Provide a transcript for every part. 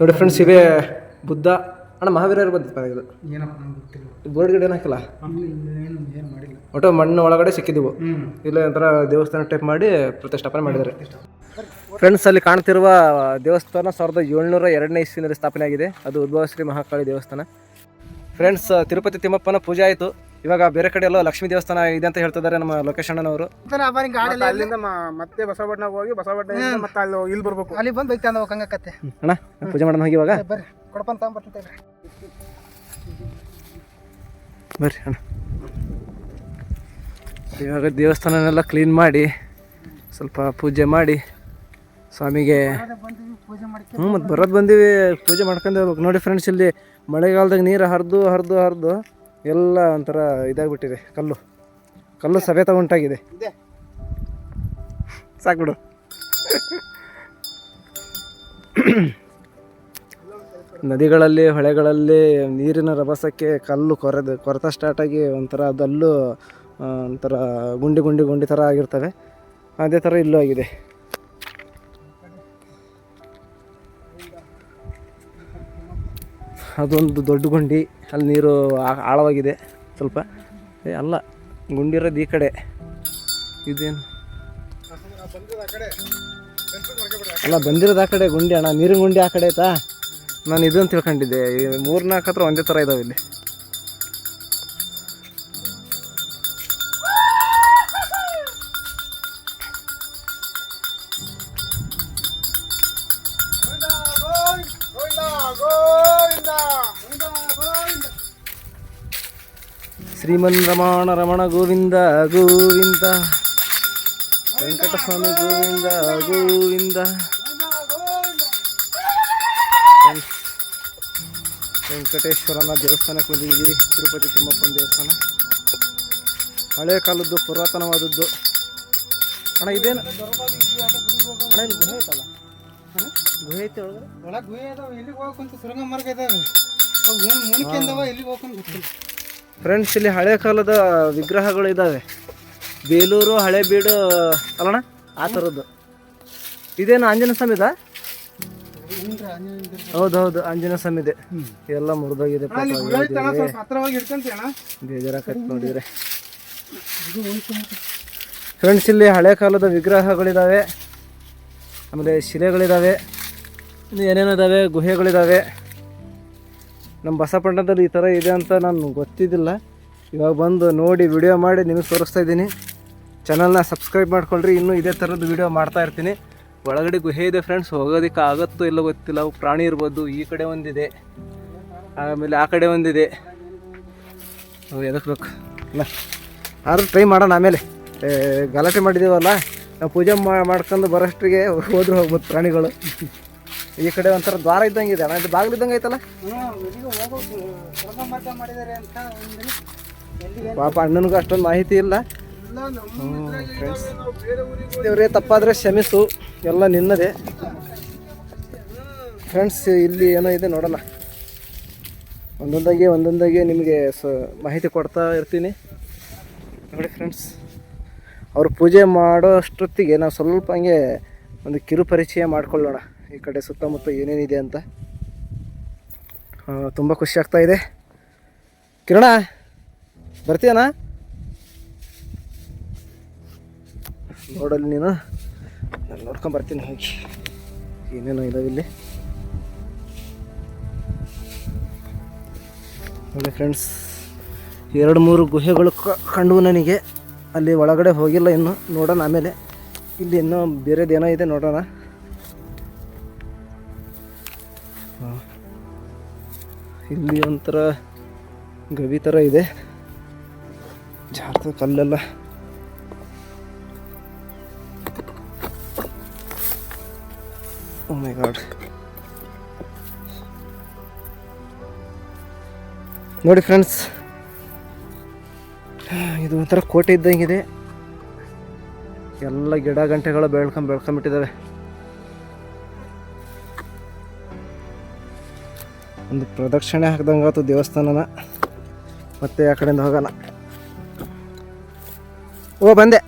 ನೋಡಿ ಫ್ರೆಂಡ್ಸ್, ಇವೇ ಬುದ್ಧ ಅಣ್ಣ ಮಹಾವೀರರು ಬಂದಿತ್ತು ಇದು. ಏನಪ್ಪ ನಂಗೆ ಗೊತ್ತಿಲ್ಲ. ಬೋರ್ಡ್ ಗಿಡ ಏನು ಹಾಕಿಲ್ಲ, ಏನು ಮಾಡಿಲ್ಲ. ಒಟ್ಟು ಮಣ್ಣು ಒಳಗಡೆ ಸಿಕ್ಕಿದ್ವು. ಇಲ್ಲ ಒಂಥರ ದೇವಸ್ಥಾನ ಟೈಪ್ ಮಾಡಿ ಪ್ರತಿಷ್ಠಾಪನೆ ಮಾಡಿದ್ದಾರೆ. ಫ್ರೆಂಡ್ಸ್, ಅಲ್ಲಿ ಕಾಣ್ತಿರುವ ದೇವಸ್ಥಾನ 1702ನೇ ಇಸ್ವಿನಲ್ಲಿ ಸ್ಥಾಪನೆ ಆಗಿದೆ. ಅದು ಉದ್ಭವ ಶ್ರೀ ಮಹಾಕಾಳಿ ದೇವಸ್ಥಾನ. ಫ್ರೆಂಡ್ಸ್, ತಿರುಪತಿ ತಿಮ್ಮಪ್ಪನ ಪೂಜೆ ಆಯಿತು. ಇವಾಗ ಬೇರೆ ಕಡೆ ಎಲ್ಲ ಲಕ್ಷ್ಮೀ ದೇವಸ್ಥಾನ ಇದೆ ಅಂತ ಹೇಳ್ತಿದ್ದಾರೆ ನಮ್ಮ ಲೊಕೇಶ್ ಅಣ್ಣನವರು. ಅಲ್ಲಿಂದ ಮತ್ತೆ ಬಸವಣ್ಣಗೆ ಹೋಗಿ ಬಸವಣ್ಣ ಮತ್ತೆ ಅಲ್ಲಿ ಇಲ್ಲಿ ಬರ್ಬೇಕು. ಅಲ್ಲಿ ಬಂದು ಬೈತಾ ಅಂದ ಹಂಗಕತ್ತೆ ಅಣ್ಣ, ಪೂಜೆ ಮಾಡೋಣ ಹೋಗಿ. ಇವಾಗ ಬರ್ರಿ ಕೊಡಪನ್ ತಗೊಂಡ್ಬರ್ತೇವೆ. ಬರ್ರಿ ಅಣ್ಣ. ಇವಾಗ ದೇವಸ್ಥಾನನೆಲ್ಲ ಕ್ಲೀನ್ ಮಾಡಿ ಸ್ವಲ್ಪ ಪೂಜೆ ಮಾಡಿ ಸ್ವಾಮಿಗೆ ಮತ್ತು ಬರೋದು ಬಂದೀವಿ, ಪೂಜೆ ಮಾಡ್ಕೊಂಡು ಹೋಗ್ಬೇಕು. ನೋಡಿ ಫ್ರೆಂಡ್ಸ್, ಇಲ್ಲಿ ಮಳೆಗಾಲದಾಗ ನೀರು ಹರಿದು ಹರಿದು ಹರಿದು ಎಲ್ಲ ಒಂಥರ ಇದಾಗ್ಬಿಟ್ಟಿದೆ. ಕಲ್ಲು ಸವೇತ ಉಂಟಾಗಿದೆ. ಸಾಕ್ಬಿಡು. ನದಿಗಳಲ್ಲಿ ಹೊಳೆಗಳಲ್ಲಿ ನೀರಿನ ರಭಸಕ್ಕೆ ಕಲ್ಲು ಕೊರೆತ ಸ್ಟಾರ್ಟಾಗಿ ಒಂಥರ ಅದಲ್ಲೂ ಒಂಥರ ಗುಂಡಿ ಥರ ಆಗಿರ್ತವೆ. ಅದೇ ಥರ ಇಲ್ಲೂ ಆಗಿದೆ. ಅದೊಂದು ದೊಡ್ಡ ಗುಂಡಿ, ಅಲ್ಲಿ ನೀರು ಆಳವಾಗಿದೆ ಸ್ವಲ್ಪ. ಅಲ್ಲ, ಗುಂಡಿ ಇರೋದು ಈ ಕಡೆ. ಇದೇನು ಅಲ್ಲ, ಬಂದಿರೋದು ಆ ಕಡೆ ಗುಂಡಿ ಅಣ್ಣ, ನೀರಿನ ಗುಂಡಿ ಆ ಕಡೆ ಆಯ್ತಾ. ನಾನು ಇದನ್ನು ತಿಳ್ಕೊಂಡಿದ್ದೆ. 3-4 ಹತ್ರ ಒಂದೇ ಥರ ಇದಾವೆ ಇಲ್ಲಿ. ಶ್ರೀಮನ್ ರಮಣ ಗೋವಿಂದ ಗೋವಿಂದ, ವೆಂಕಟಸ್ವಾಮಿ ಗೋವಿಂದ ಗೋವಿಂದ. ವೆಂಕಟೇಶ್ವರನ ದೇವಸ್ಥಾನಕ್ಕೆ ಬಂದಿದ್ದೀವಿ. ತಿರುಪತಿ ತಿಮ್ಮಪ್ಪನ ದೇವಸ್ಥಾನ ಹಳೆ ಕಾಲದ್ದು, ಪುರಾತನವಾದದ್ದು. ಅಣ್ಣ ಇದೇನು ಅಣ್ಣ, ಇಲ್ಲಿ ಗುಹೆ ಐತಲ್ಲ, ಗುಹೆ ಐತೆ ಒಳಗೆ ಗುಹೆ ಅದಾವ. ಎಲ್ಲಿಗೆ ಹೋಗಕ್ಕಂತ ಸುರಂಗ ಮಾರ್ಗ ಇದಾವೆ. ಎಲ್ಲಿಗೆ ಹೋಗಕ್ಕಂತ ಗೊತ್ತಿಲ್ಲ. ಫ್ರೆಂಡ್ಸ್, ಇಲ್ಲಿ ಹಳೆ ಕಾಲದ ವಿಗ್ರಹಗಳು ಇದ್ದಾವೆ. ಬೇಲೂರು ಹಳೆಬೀಡು ಅಲ್ಲಣ್ಣ, ಆ ಥರದ್ದು. ಇದೇನು ಆಂಜನೇಯ ಸ್ವಾಮಿದ? ಹೌದೌದು, ಆಂಜನೇಯ ಸ್ವಾಮಿದೆ. ಎಲ್ಲ ಮುರಿದೋಗಿದೆ, ಬೇಜಾರಾಕತ್ತೆ ನೋಡಿದರೆ. ಫ್ರೆಂಡ್ಸ್, ಇಲ್ಲಿ ಹಳೆ ಕಾಲದ ವಿಗ್ರಹಗಳಿದ್ದಾವೆ, ಆಮೇಲೆ ಶಿಲೆಗಳಿದ್ದಾವೆ, ಏನೇನೋ ಇದ್ದಾವೆ, ಗುಹೆಗಳಿದ್ದಾವೆ. ನಮ್ಮ ಬಸಪಟ್ಟಣದಲ್ಲಿ ಈ ಥರ ಇದೆ ಅಂತ ನಾನು ಗೊತ್ತಿದ್ದಿಲ್ಲ. ಇವಾಗ ಬಂದು ನೋಡಿ ವಿಡಿಯೋ ಮಾಡಿ ನಿಮಗೆ ತೋರಿಸ್ತಾ ಇದ್ದೀನಿ. ಚಾನಲ್ನ ಸಬ್ಸ್ಕ್ರೈಬ್ ಮಾಡ್ಕೊಳ್ರಿ. ಇನ್ನೂ ಇದೇ ಥರದ್ದು ವಿಡಿಯೋ ಮಾಡ್ತಾ ಇರ್ತೀನಿ. ಒಳಗಡೆ ಗುಹೆ ಇದೆ ಫ್ರೆಂಡ್ಸ್, ಹೋಗೋದಕ್ಕೆ ಆಗುತ್ತೋ ಇಲ್ಲೋ ಗೊತ್ತಿಲ್ಲ. ಅವು ಪ್ರಾಣಿ ಇರ್ಬೋದು. ಈ ಕಡೆ ಒಂದಿದೆ, ಆಮೇಲೆ ಆ ಕಡೆ ಒಂದಿದೆ. ಎದಕ್ಕೆ ಬೇಕು ಅಲ್ಲ, ಆದ್ರೂ ಟ್ರೈ ಮಾಡೋಣ. ಆಮೇಲೆ ಗಲಾಟೆ ಮಾಡಿದ್ದೀವಲ್ಲ, ನಾವು ಪೂಜೆ ಮಾಡ್ಕೊಂಡು ಬರೋಷ್ಟಿಗೆ ಹೋದ್ರೂ ಹೋಗ್ಬೋದು ಪ್ರಾಣಿಗಳು. ಈ ಕಡೆ ಒಂಥರ ದ್ವಾರ ಇದ್ದಂಗೆ ಇದೆ ಅಣ್ಣ, ಇದು ಬಾಗಿಲು ಇದ್ದಂಗೆ ಐತಲ್ಲ. ಪಾಪ ಅಣ್ಣನಿಗೂ ಅಷ್ಟೊಂದು ಮಾಹಿತಿ ಇಲ್ಲ. ಫ್ರೆಂಡ್ಸ್, ದೇವರೇ ತಪ್ಪಾದರೆ ಕ್ಷಮಿಸು, ಎಲ್ಲ ನಿನ್ನದೇ. ಫ್ರೆಂಡ್ಸ್, ಇಲ್ಲಿ ಏನೋ ಇದೆ ನೋಡೋಣ. ಒಂದೊಂದಾಗಿ ನಿಮಗೆ ಮಾಹಿತಿ ಕೊಡ್ತಾ ಇರ್ತೀನಿ. ನೋಡಿ ಫ್ರೆಂಡ್ಸ್, ಅವರು ಪೂಜೆ ಮಾಡೋ ಅಷ್ಟೊತ್ತಿಗೆ ನಾವು ಸ್ವಲ್ಪ ಹಂಗೆ ಒಂದು ಕಿರು ಪರಿಚಯ ಮಾಡ್ಕೊಳ್ಳೋಣ. ಈ ಕಡೆ ಸುತ್ತಮುತ್ತ ಏನೇನಿದೆ ಅಂತ. ತುಂಬ ಖುಷಿ ಆಗ್ತಾ ಇದೆ. ಕಿರಣ, ಬರ್ತೀಯಣ್ಣ? ನೋಡಲ್ಲಿ ನೀನು, ನಾನು ನೋಡ್ಕೊಂಬರ್ತೀನಿ ಹೋಗಿ ಏನೇನೋ ಇದಾವೆ ಇಲ್ಲಿ. ನೋಡಿ ಫ್ರೆಂಡ್ಸ್, 2-3 ಗುಹೆಗಳು ಕಂಡು ನನಗೆ. ಅಲ್ಲಿ ಒಳಗಡೆ ಹೋಗಿಲ್ಲ ಇನ್ನು, ನೋಡೋಣ ಆಮೇಲೆ. ಇಲ್ಲಿ ಇನ್ನೂ ಬೇರೆದೇನೋ ಇದೆ, ನೋಡೋಣ. ಇಲ್ಲಿ ಒಂಥರ ಗವಿ ಥರ ಇದೆ, ಜಾಸ್ತಿ ಕಲ್ಲೆಲ್ಲ. ಓ ಮೈ ಗಾಡ್. ನೋಡಿ ಫ್ರೆಂಡ್ಸ್, ಇದು ಒಂಥರ ಕೋಟೆ ಇದ್ದಂಗಿದೆ. ಎಲ್ಲ ಗಿಡ ಗಂಟೆಗಳು ಬೆಳ್ಕೊಂಬಿಟ್ಟಿದ್ದಾವೆ. ಒಂದು ಪ್ರದಕ್ಷಿಣೆ ಹಾಕ್ದಂಗೆ ಆಯ್ತು ದೇವಸ್ಥಾನನ. ಮತ್ತೆ ಆ ಕಡೆಯಿಂದ ಹೋಗೋಣ. ಓ, ಬಂದೆ,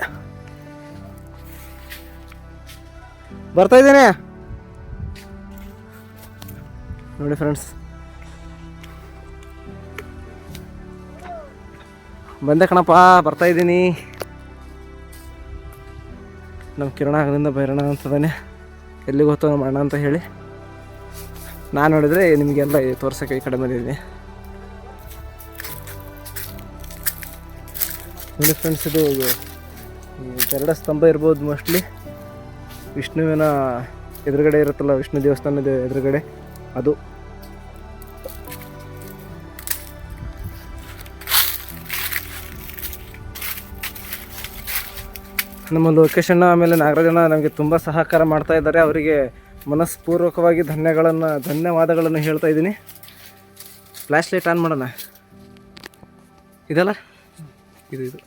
ಬರ್ತಾ ಇದ್ದೇನೆ. ನೋಡಿ ಫ್ರೆಂಡ್ಸ್, ಬಂದೆ ಕಣಪ್ಪ, ಬರ್ತಾಯಿದ್ದೀನಿ. ನಮ್ಮ ಕಿರಣ ಆಗಲಿಂದ ಬೈರಣ ಅಂತದಾನೆ, ಎಲ್ಲಿಗೆ ಹೋಗ್ತಾವ ನಮ್ಮ ಅಣ್ಣ ಅಂತ ಹೇಳಿ ನಾನು ನೋಡಿದ್ರೆ ನಿಮಗೆಲ್ಲ ತೋರ್ಸೋಕ್ಕೆ ಈ ಕಡೆ ಬಂದಿದ್ದೀನಿ. ನೋಡಿ ಫ್ರೆಂಡ್ಸ್, ಇದು ಗರುಡ ಸ್ತಂಭ ಇರ್ಬೋದು ಮೋಸ್ಟ್ಲಿ. ವಿಷ್ಣುವಿನ ಎದುರುಗಡೆ ಇರುತ್ತಲ್ಲ, ವಿಷ್ಣು ದೇವಸ್ಥಾನದ ಎದುರುಗಡೆ ಅದು. ನಮ್ಮ ಲೊಕೇಶನ್ ಆಮೇಲೆ ನಾಗರಾಜಣ್ಣ ನಮಗೆ ತುಂಬ ಸಹಕಾರ ಮಾಡ್ತಾ ಇದ್ದಾರೆ. ಅವರಿಗೆ ಮನಸ್ಪೂರ್ವಕವಾಗಿ ಧನ್ಯವಾದಗಳನ್ನು ಹೇಳ್ತಾ ಇದ್ದೀನಿ. ಫ್ಲ್ಯಾಶ್ ಲೈಟ್ ಆನ್ ಮಾಡೋಣ. ಇದಲ್ಲ ಇದು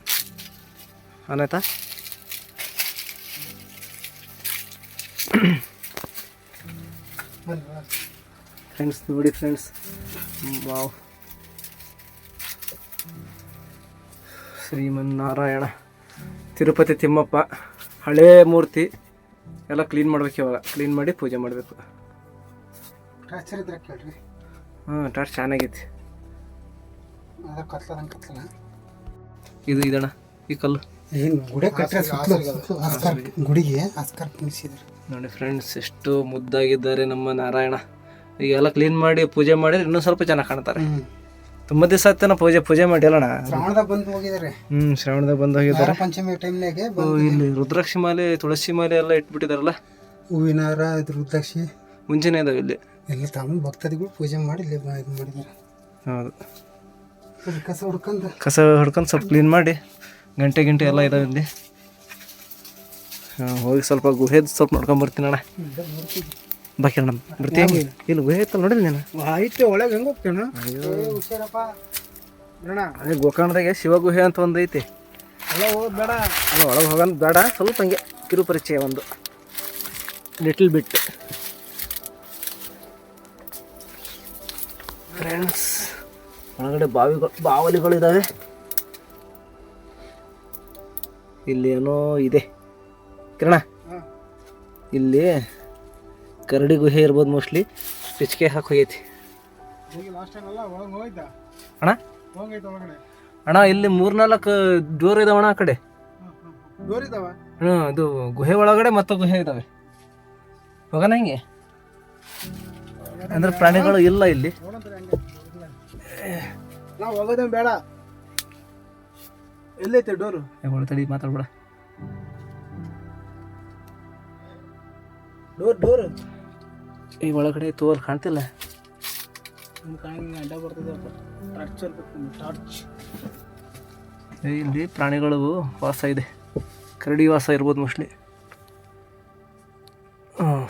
ಆನ್ ಆಯ್ತಾ? ಫ್ರೆಂಡ್ಸ್ ನೋಡಿ ಫ್ರೆಂಡ್ಸ್, ವಾವ್, ಶ್ರೀಮನ್ನಾರಾಯಣ ತಿರುಪತಿ ತಿಮ್ಮಪ್ಪ ಹಳೇ ಮೂರ್ತಿ ಎಲ್ಲ ಕ್ಲೀನ್ ಮಾಡ್ಬೇಕು. ಇವಾಗ ಕ್ಲೀನ್ ಮಾಡಿ ಪೂಜೆ ಮಾಡಬೇಕು. ಹಾಂ, ಟಾರ್ಚ್ ಚೆನ್ನಾಗೈತಿ. ಇದು ಇದಣ್ಣ, ಈ ಕಲ್ಲು ಗುಡಿಗೆ ನೋಡಿ ಫ್ರೆಂಡ್ಸ್, ಎಷ್ಟು ಮುದ್ದಾಗಿದ್ದಾರೆ ನಮ್ಮ ನಾರಾಯಣ. ಈಗೆಲ್ಲ ಕ್ಲೀನ್ ಮಾಡಿ ಪೂಜೆ ಮಾಡಿದ್ರೆ ಇನ್ನೂ ಸ್ವಲ್ಪ ಚೆನ್ನಾಗಿ ಕಾಣ್ತಾರೆ. ತುಂಬ ದಿವಸ ಆಯ್ತಾನ ಪೂಜೆ ಮಾಡಿ ಅಲ್ಲಣ್ಣ. ಶ್ರಾವಣದಾಗ ಬಂದು ಹೋಗಿದ್ದಾರೆ. ಶ್ರಾವಣದಾಗ ಬಂದು ಹೋಗಿದ್ದಾರೆ. ಪಂಚಮಿ ಟೈಮ್ನಾಗೆ ಇಲ್ಲಿ ರುದ್ರಾಕ್ಷಿ ಮಾಲೆ, ತುಳಸಿ ಮಾಲೆ ಎಲ್ಲ ಇಟ್ಬಿಟ್ಟಿದಾರಲ್ಲ. ಹೂವಿನ ಹಾರ, ರುದ್ರಾಕ್ಷಿ ಮುಂಚೆನೇ ಇದಾವೆ ಇಲ್ಲಿ. ಎಲ್ಲ ತಗೊಂಡು ಭಕ್ತಾದಿಗಳು ಪೂಜೆ ಮಾಡಿ ಇಲ್ಲಿ ಇದು ಮಾಡಿದ್ದಾರೆ. ಹೌದು, ಕಸ ಹೊಡ್ಕೊಂಡು ಸ್ವಲ್ಪ ಕ್ಲೀನ್ ಮಾಡಿ ಗಂಟೆ ಎಲ್ಲ ಇದಾವೆ ಇಲ್ಲಿ. ಹೋಗಿ ಸ್ವಲ್ಪ ಗುಹೆದು ಸ್ವಲ್ಪ ನೋಡ್ಕೊಂಡ್ ಬರ್ತೀನಿ ಅಣ್ಣ. ಬಾಕಿ ಅಣ್ಣ ಬರ್ತೀನಿ. ಇಲ್ಲಿ ಗುಹೆ ಇತ್ತಲ್ಲ ನೋಡಿರಿ ನೀನು. ಆಯ್ತು, ಒಳಗೆ ಹೆಂಗೆ ಹೋಗ್ತೇಣ? ಅದೇ ಗೋಕರ್ಣದಾಗೆ ಶಿವ ಗುಹೆ ಅಂತ ಒಂದು ಐತಿ. ಒಳಗೆ ಹೋಗೋದು ಬೇಡ. ಅಲ್ಲ, ಒಳಗೆ ಹೋಗೋದು ಬೇಡ. ಸ್ವಲ್ಪ ಹಂಗೆ ಕಿರು ಪರಿಚಯ, ಒಂದು ಲಿಟಲ್ ಬಿಟ್. ಫ್ರೆಂಡ್ಸ್, ಒಳಗಡೆ ಬಾವಲಿಗಳಿದ್ದಾವೆ. ಇಲ್ಲಿ ಏನೋ ಇದೆ ಕಿರಣ, ಇಲ್ಲಿ ಕರಡಿ ಗುಹೆ ಇರ್ಬೋದು ಮೋಸ್ಟ್ಲಿ. ಪಿಚ್ಕೆ ಹಾಕಿ ಹೋಗೈತಿ ಅಣ್ಣ. ಅಣ್ಣ ಇಲ್ಲಿ 3-4 ಡೋರ್ ಇದಾವಣ್ಣ ಆ ಕಡೆ. ಅದು ಗುಹೆ ಒಳಗಡೆ ಮತ್ತೆ ಗುಹೆ ಇದಾವೆ. ಹೋಗೋಣ ಹಿಂಗೆ ಅಂದ್ರೆ ಪ್ರಾಣಿಗಳು ಇಲ್ಲ ಇಲ್ಲಿ. ನಾವು ಹೋಗೋದೇ ಬೇಡ. ಎಲ್ಲೈತೆ ಡೋರು? ತಡಿ, ಮಾತಾಡ್ಬೇಡ. ಡೋರ್ ಈ ಒಳಗಡೆ ತೋಲ್ ಕಾಣ್ತಿಲ್ಲ. ಅಡ್ಡ ಬರ್ತದೆ. ಟಾರ್ಚ್ ಇಲ್ಲಿ ಪ್ರಾಣಿಗಳು ವಾಸ ಇದೆ. ಕರಡಿ ವಾಸ ಇರ್ಬೋದು ಮೋಸ್ಟ್ಲಿ.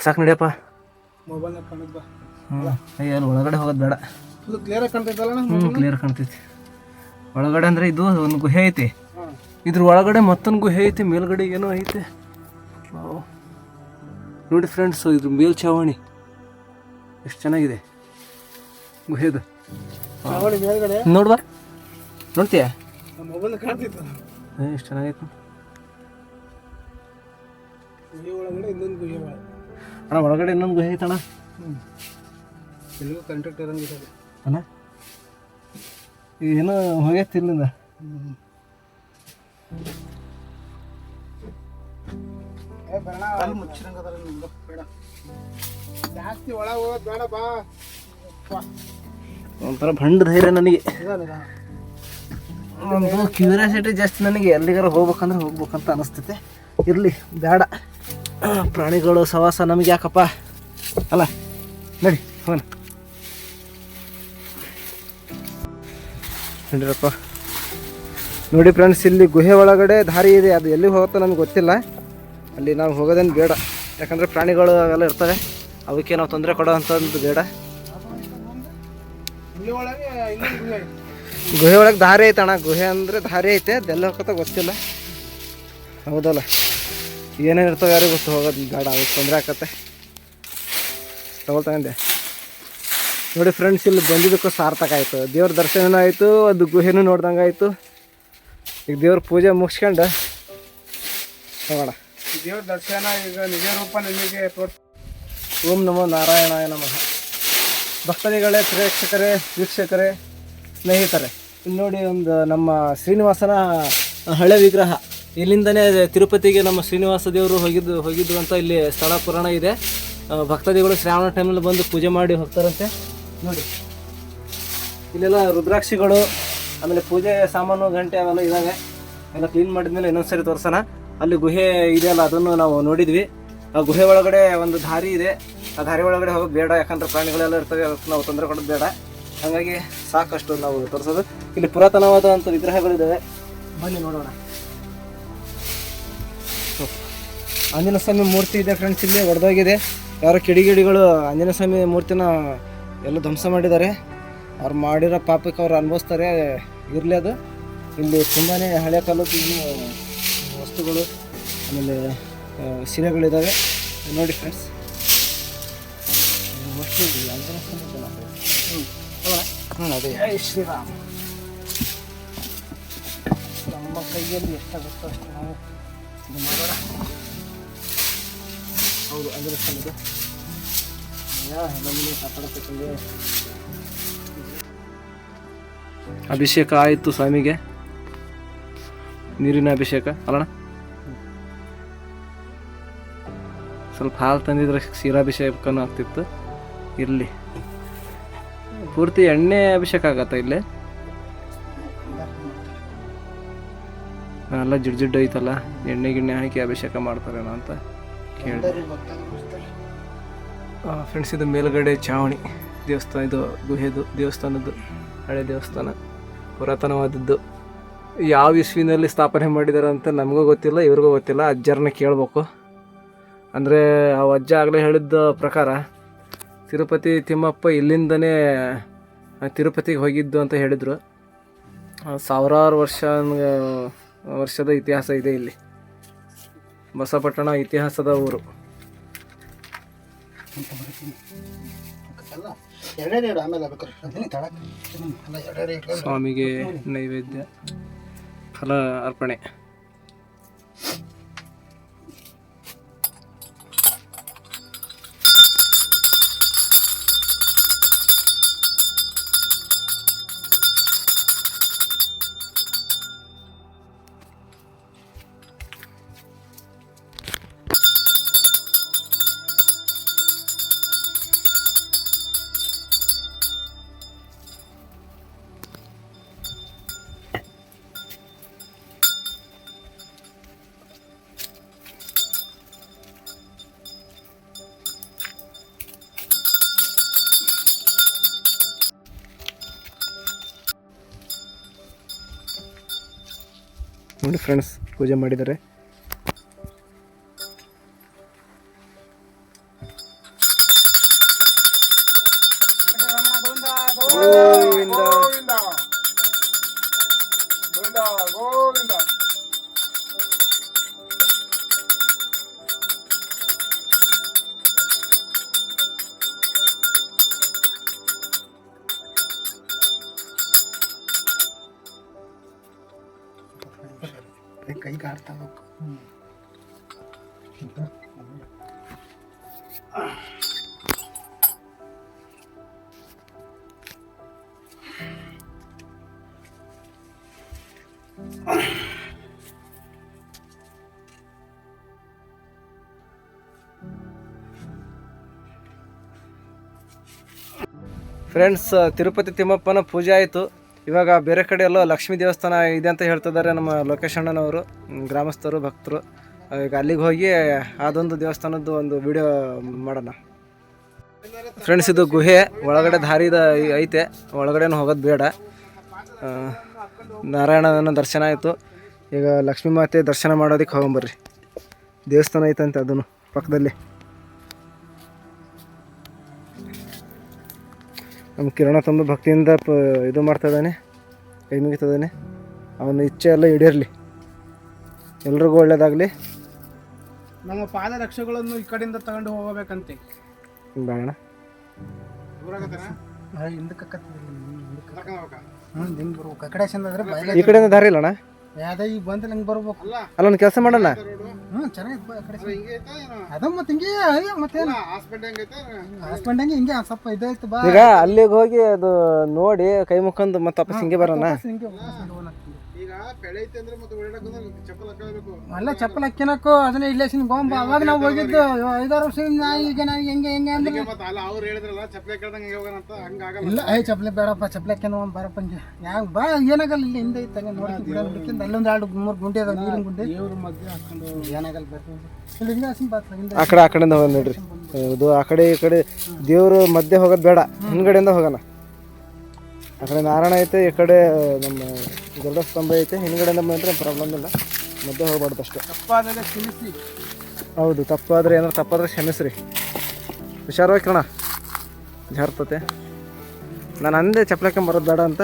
ಸಾಕು ನಡಿಯಪ್ಪ. ಮೊಬೈಲ್ನಾಗ ಕಾಣಿದ್ ಬಾ. ಅಲ್ಲಿ ಒಳಗಡೆ ಹೋಗೋದು ಬೇಡ. ಕ್ಲಿಯರ್ ಕಾಣ್ತೈತಲ್ಲ? ಕ್ಲಿಯರ್ ಕಾಣ್ತೈತಿ. ಒಳಗಡೆ ಅಂದರೆ ಇದು ಒಂದು ಗುಹೆ ಐತಿ. ಇದ್ರ ಒಳಗಡೆ ಮತ್ತೊಂದು ಗುಹೆ ಐತಿ. ಮೇಲ್ಗಡೆ ಏನೋ ಐತೆ ನೋಡಿ ಫ್ರೆಂಡ್ಸ್. ಇದ್ರ ಮೇಲ್ಛಾವಣಿ ಎಷ್ಟು ಚೆನ್ನಾಗಿದೆ ಗುಹೆದು. ನೋಡ್ಬಾ, ನೋಡ್ತೀಯ? ಮೊಬೈಲ್ ಕಾಣ್ತಿತ್ತು. ಎಷ್ಟು ಚೆನ್ನಾಗೈತೆ ಒಳಗಡೆ ಇನ್ನೊಂದು ಗುಹೆ ಅಣ್ಣ. ಒಳಗಡೆ ಇನ್ನೊಂದು ಗುಹೆ ಐತಣ್ಣ. ಎಲ್ಲಿಗೂ ಕಾಂಟ್ಯಾಕ್ಟ್ ಇರೋಂಗಿಲ್ಲ ಅಣ್ಣ. ಏನೋ ಹೋಗೈತಿ ಇಲ್ಲಿಂದ. ಜಾಸ್ತಿ ಒಳಗೆ ಹೋಗೋದು ಬೇಡ ಬಾ. ಒಂಥರ ಭಂಡ ಧೈರ್ಯ ನನಗೆ. ಒಂದು ಕ್ಯೂರಿಯಾಸಿಟಿ ಜಾಸ್ತಿ ನನಗೆ. ಎಲ್ಲಿಗಾರ ಹೋಗ್ಬೇಕಂತ ಅನಿಸ್ತೈತೆ. ಇರಲಿ, ಬೇಡ. ಪ್ರಾಣಿಗಳು ಸವಾಸ ನಮಗೆ ಯಾಕಪ್ಪ ಅಲ್ಲ. ನಡಿ ಹೋಗೋಣ. ನೋಡಿರಪ್ಪ, ನೋಡಿ ಫ್ರೆಂಡ್ಸ್, ಇಲ್ಲಿ ಗುಹೆ ಒಳಗಡೆ ದಾರಿ ಇದೆ. ಅದು ಎಲ್ಲಿಗೆ ಹೋಗುತ್ತೋ ನಮ್ಗೆ ಗೊತ್ತಿಲ್ಲ. ಅಲ್ಲಿ ನಾವು ಹೋಗೋದೇನು ಬೇಡ. ಯಾಕಂದರೆ ಪ್ರಾಣಿಗಳು ಅವೆಲ್ಲ ಇರ್ತವೆ. ಅವಕ್ಕೆ ನಾವು ತೊಂದರೆ ಕೊಡೋ ಅಂಥದ್ದು ಬೇಡ. ಗುಹೆ ಒಳಗೆ ದಾರಿ ಐತೆ ಅಣ್ಣ. ಗುಹೆ ಅಂದರೆ ದಾರಿ ಐತೆ. ಅದೆಲ್ಲ ಹೋಗ್ತಾ ಗೊತ್ತಿಲ್ಲ. ಹೌದಲ್ಲ, ಏನೇನು ಇರ್ತವೆ ಯಾರಿಗೂ ಗೊತ್ತು. ಹೋಗೋದು ಬೇಡ, ಅದಕ್ಕೆ ತೊಂದರೆ ಆಕತ್ತೆ. ತಗೊಳ್ತಂದೆ ನೋಡಿ ಫ್ರೆಂಡ್ಸ್. ಇಲ್ಲಿ ಬಂದಿದ್ದಕ್ಕೂ ಸಾರ್ಥಕ ಆಯಿತು. ದೇವ್ರ ದರ್ಶನನೂ ಆಯಿತು, ಅದು ಗುಹೆನೂ ನೋಡ್ದಂಗೆ ಆಯಿತು. ಈಗ ದೇವ್ರ ಪೂಜೆ ಮುಗಿಸ್ಕೊಂಡು ಹೋಗೋಣ. ದೇವ್ರ ದರ್ಶನ ಈಗ ನಿಜ ರೂಪ ನಿಮಗೆ ಓಂ ನಮೋ ನಾರಾಯಣಾಯ ನಮಃ. ಭಕ್ತಾದಿಗಳೇ, ಪ್ರೇಕ್ಷಕರೇ, ವೀಕ್ಷಕರೇ, ಸ್ನೇಹಿತರೆ, ಇಲ್ಲಿ ನೋಡಿ ಒಂದು ನಮ್ಮ ಶ್ರೀನಿವಾಸನ ಹಳೆ ವಿಗ್ರಹ. ಇಲ್ಲಿಂದನೇ ತಿರುಪತಿಗೆ ನಮ್ಮ ಶ್ರೀನಿವಾಸ ದೇವರು ಹೋಗಿದ್ದು ಅಂತ ಇಲ್ಲಿ ಸ್ಥಳ ಪುರಾಣ ಇದೆ. ಭಕ್ತಾದಿಗಳು ಶ್ರಾವಣ ಟೈಮಲ್ಲಿ ಬಂದು ಪೂಜೆ ಮಾಡಿ ಹೋಗ್ತಾರಂತೆ. ನೋಡಿ ಇಲ್ಲೆಲ್ಲ ರುದ್ರಾಕ್ಷಿಗಳು, ಆಮೇಲೆ ಪೂಜೆ ಸಾಮಾನು, ಗಂಟೆ ಅವೆಲ್ಲ ಇದ್ದಾವೆ. ಎಲ್ಲ ಕ್ಲೀನ್ ಮಾಡಿದ್ಮೇಲೆ ಇನ್ನೊಂದ್ಸರಿ ತೋರಿಸೋಣ. ಅಲ್ಲಿ ಗುಹೆ ಇದೆಯಲ್ಲ, ಅದನ್ನು ನಾವು ನೋಡಿದ್ವಿ. ಆ ಗುಹೆ ಒಳಗಡೆ ಒಂದು ದಾರಿ ಇದೆ. ಆ ದಾರಿ ಒಳಗಡೆ ಹೋಗೋದು ಬೇಡ, ಯಾಕಂದ್ರೆ ಪ್ರಾಣಿಗಳೆಲ್ಲ ಇರ್ತವೆ, ಅದಕ್ಕೆ ನಾವು ತೊಂದರೆ ಕೊಡೋದು ಬೇಡ. ಹಾಗಾಗಿ ಸಾಕಷ್ಟು ನಾವು ತೋರಿಸೋದು. ಇಲ್ಲಿ ಪುರಾತನವಾದಂಥ ವಿಗ್ರಹಗಳಿದ್ದಾವೆ, ಬನ್ನಿ ನೋಡೋಣ. ಆಂಜನೇಯ ಸ್ವಾಮಿ ಮೂರ್ತಿ ಇದೆ ಫ್ರೆಂಡ್ಸ್. ಇಲ್ಲಿ ಒಡೆದೋಗಿದೆ, ಯಾರೋ ಕಿಡಿಗಿಡಿಗಳು ಆಂಜನೇಯ ಸ್ವಾಮಿ ಮೂರ್ತಿನ ಎಲ್ಲ ಧ್ವಂಸ ಮಾಡಿದ್ದಾರೆ. ಅವ್ರು ಮಾಡಿರೋ ಪಾಪಕ್ಕೆ ಅವ್ರು ಅನುಭವಿಸ್ತಾರೆ, ಇರಲಿ ಅದು. ಇಲ್ಲಿ ತುಂಬಾ ಹಳೆ ಕಾಲದ ವಸ್ತುಗಳು, ಆಮೇಲೆ ಶಿಲೆಗಳಿದ್ದಾವೆ ನೋಡಿ ಫ್ರೆಂಡ್ಸ್. ಅದೇ ಜೈ ಶ್ರೀರಾಮ್. ನಮ್ಮ ಕೈಯಲ್ಲಿ ಎಷ್ಟಾಗುತ್ತೋ ಅಷ್ಟು ನಾವು ಇದು ಮಾಡೋಣ. ಹೌದು, ಅಂಜನೇಯ ನಮಗೆ ಕಾಪಾಡಬೇಕಂದ್ರೆ ಅಭಿಷೇಕ ಆಯಿತು ಸ್ವಾಮಿಗೆ, ನೀರಿನ ಅಭಿಷೇಕ ಅಲ್ಲಣ್ಣ. ಸ್ವಲ್ಪ ಹಾಲು ತಂದಿದ್ರೆ ಕ್ಷೀರಾಭಿಷೇಕನೂ ಆಗ್ತಿತ್ತು. ಇರಲಿ, ಪೂರ್ತಿ ಎಣ್ಣೆ ಅಭಿಷೇಕ ಆಗತ್ತ ಇಲ್ಲಿ? ಎಲ್ಲ ಜಿಡ್ಡು ಐತಲ್ಲ, ಎಣ್ಣೆ ಗಿಣ್ಣೆ ಹಾಕಿ ಅಭಿಷೇಕ ಮಾಡ್ತಾರೇನೋ ಅಂತ ಕೇಳಿದೆ ಫ್ರೆಂಡ್ಸ್. ಇದು ಮೇಲುಗಡೆ ಚಾವಣಿ ದೇವಸ್ಥಾನ, ಇದು ಗುಹೆದು ದೇವಸ್ಥಾನದ್ದು, ಹಳೆ ದೇವಸ್ಥಾನ, ಪುರಾತನವಾದದ್ದು. ಯಾವ ಇಸ್ವಿನಲ್ಲಿ ಸ್ಥಾಪನೆ ಮಾಡಿದ್ದಾರೆ ಅಂತ ನಮಗೂ ಗೊತ್ತಿಲ್ಲ, ಇವ್ರಿಗೂ ಗೊತ್ತಿಲ್ಲ. ಅಜ್ಜರನ್ನ ಕೇಳಬೇಕು. ಅಂದರೆ ಆ ಅಜ್ಜ ಆಗಲೇ ಹೇಳಿದ್ದ ಪ್ರಕಾರ ತಿರುಪತಿ ತಿಮ್ಮಪ್ಪ ಇಲ್ಲಿಂದನೇ ತಿರುಪತಿಗೆ ಹೋಗಿದ್ದು ಅಂತ ಹೇಳಿದರು. ಸಾವಿರಾರು ವರ್ಷದ ಇತಿಹಾಸ ಇದೆ ಇಲ್ಲಿ. ಬಸವಪಟ್ಟಣ ಇತಿಹಾಸದ ಊರು. ಸ್ವಾಮಿಗೆ ನೈವೇದ್ಯ, ಫಲ ಅರ್ಪಣೆ. ನೋಡಿ ಫ್ರೆಂಡ್ಸ್, ಪೂಜೆ ಮಾಡಿದ್ದಾರೆ. ಕೈ ಕಾಡ್ತಾ ಹೋಗ್ಬೇಕು. ಫ್ರೆಂಡ್ಸ್, ತಿರುಪತಿ ತಿಮ್ಮಪ್ಪನ ಪೂಜೆ ಆಯಿತು. ಇವಾಗ ಬೇರೆ ಕಡೆ ಎಲ್ಲೋ ಲಕ್ಷ್ಮೀ ದೇವಸ್ಥಾನ ಇದೆ ಅಂತ ಹೇಳ್ತಿದ್ದಾರೆ ನಮ್ಮ ಲೋಕೇಶ್ ಅಣ್ಣನವರು, ಗ್ರಾಮಸ್ಥರು, ಭಕ್ತರು. ಈಗ ಅಲ್ಲಿಗೆ ಹೋಗಿ ಅದೊಂದು ದೇವಸ್ಥಾನದ್ದು ಒಂದು ವಿಡಿಯೋ ಮಾಡೋಣ ಫ್ರೆಂಡ್ಸ್. ಇದು ಗುಹೆ ಒಳಗಡೆ ದಾರಿ ಐತೆ, ಒಳಗಡೆನೂ ಹೋಗೋದು ಬೇಡ. ನಾರಾಯಣನ ದರ್ಶನ ಆಯಿತು. ಈಗ ಲಕ್ಷ್ಮೀ ಮಾತೆ ದರ್ಶನ ಮಾಡೋದಕ್ಕೆ ಹೋಗೊಂಬರ್ರಿ. ದೇವಸ್ಥಾನ ಐತಂತೆ ಅದನ್ನು ಪಕ್ಕದಲ್ಲಿ. ನಮ್ಮ ಕಿರಣ ತುಂಬ ಭಕ್ತಿಯಿಂದ ಇದು ಮಾಡ್ತಾಯಿದ್ದಾನೆ, ಕೈ ಮುಗಿತದಾನೆ. ಅವನ ಇಚ್ಛೆ ಎಲ್ಲ ಈಡೇರಲಿ, ಎಲ್ರಿಗೂ ಒಳ್ಳೇದಾಗಲಿ. ನಮ್ಮ ಪಾದರಕ್ಷೆಗಳನ್ನು ಈ ಕಡೆಯಿಂದ ತಗೊಂಡು ಹೋಗಬೇಕಂತೆ. ಬೇಡ, ಈ ಕಡೆಯಿಂದ ದಾರಿ ಇಲ್ಲಣ್ಣ. ಯಾವ್ದ ಈಗ ಬಂದ್ರೆ ನಂಗೆ ಬರ್ಬೇಕು ಅಲ್ಲೊಂದು ಕೆಲಸ ಮಾಡೋಣ. ಅದ ಮತ್ತೆ ಹಿಂಗೆ ಮತ್ತೇನು ಹಾಸ್ಪಿಟಲ್ ಹಿಂಗೆ ಸ್ವಲ್ಪ ಇದಾಯ್ತು ಬಾ. ಈಗ ಅಲ್ಲಿಗೆ ಹೋಗಿ ಅದು ನೋಡಿ ಕೈ ಮುಖಂದು ಮತ್ತೆ ವಾಪಸ್ ಹಿಂಗೆ ಬರೋಣ. ಅಲ್ಲ ಚಪ್ಪಲ್ ಹಾಕಿನಕು ಅದನ್ನ ಇಲ್ಲೇಸಿನ ಬಾಂಬ ಅವಾಗ ನಾವು ಹೋಗಿದ್ದು 5-6 ವರ್ಷದಿಂದ. ಈಗ ನಾನು ಹೆಂಗೆ ಅಂದ್ರೆ ಇಲ್ಲ ಚಪ್ಪಲಿ ಬೇಡಪ್ಪ, ಚಪ್ಪಲಿ ಹಾಕ್ಯನ ಬರಪ್ಪ ಹಂಗೆ ಹ್ಯಾಂಗ ಬಾ ಏನಾಗಲ್ಲ. ಇಲ್ಲಿ ಹಿಂದೆ ಇತ್ತಾಗ ನೋಡಿ ಅಲ್ಲೊಂದು 2-3 ಗುಂಟೆ ಅದಾವ ನೀರಿನ ಗುಂಟೆ ಏನಾಗಲ್ಲ ಬರ್ತೀನಿ ಹಿಂಗೆ ಹಸಿನ ಬಾತ್ ಆ ಕಡೆಯಿಂದ ಹೋಗೋಣ ನೋಡ್ರಿ. ಇದು ಆ ಕಡೆ ಈ ಕಡೆ ದೇವ್ರು ಮಧ್ಯೆ ಹೋಗೋದು ಬೇಡ, ಹಿಂದ್ಗಡೆಯಿಂದ ಹೋಗೋಣ. ಆ ಕಡೆ ನಾರಾಯಣ ಐತೆ, ಈ ಕಡೆ ನಮ್ಮ ದೊಡ್ಡ ಸ್ತಂಭ ಐತೆ. ಹಿಂದ್ಗಡೆಯಿಂದ ಬಂದರೆ ಪ್ರಾಬ್ಲಮ್ ಇಲ್ಲ, ಮಧ್ಯೆ ಹೋಗ್ಬಾರ್ದು ಅಷ್ಟೇ. ಹೌದು, ತಪ್ಪಾದರೆ ಏನಾರು ತಪ್ಪಾದ್ರೆ ಕ್ಷಮಿಸ್ರಿ. ಹುಷಾರಾಗಿ ಕಣ, ಜಾರ್ತತೆ. ನಾನು ಅಂದೆ ಚಪ್ಪಲಕ್ಕೆ ಬರೋದು ಬೇಡ ಅಂತ.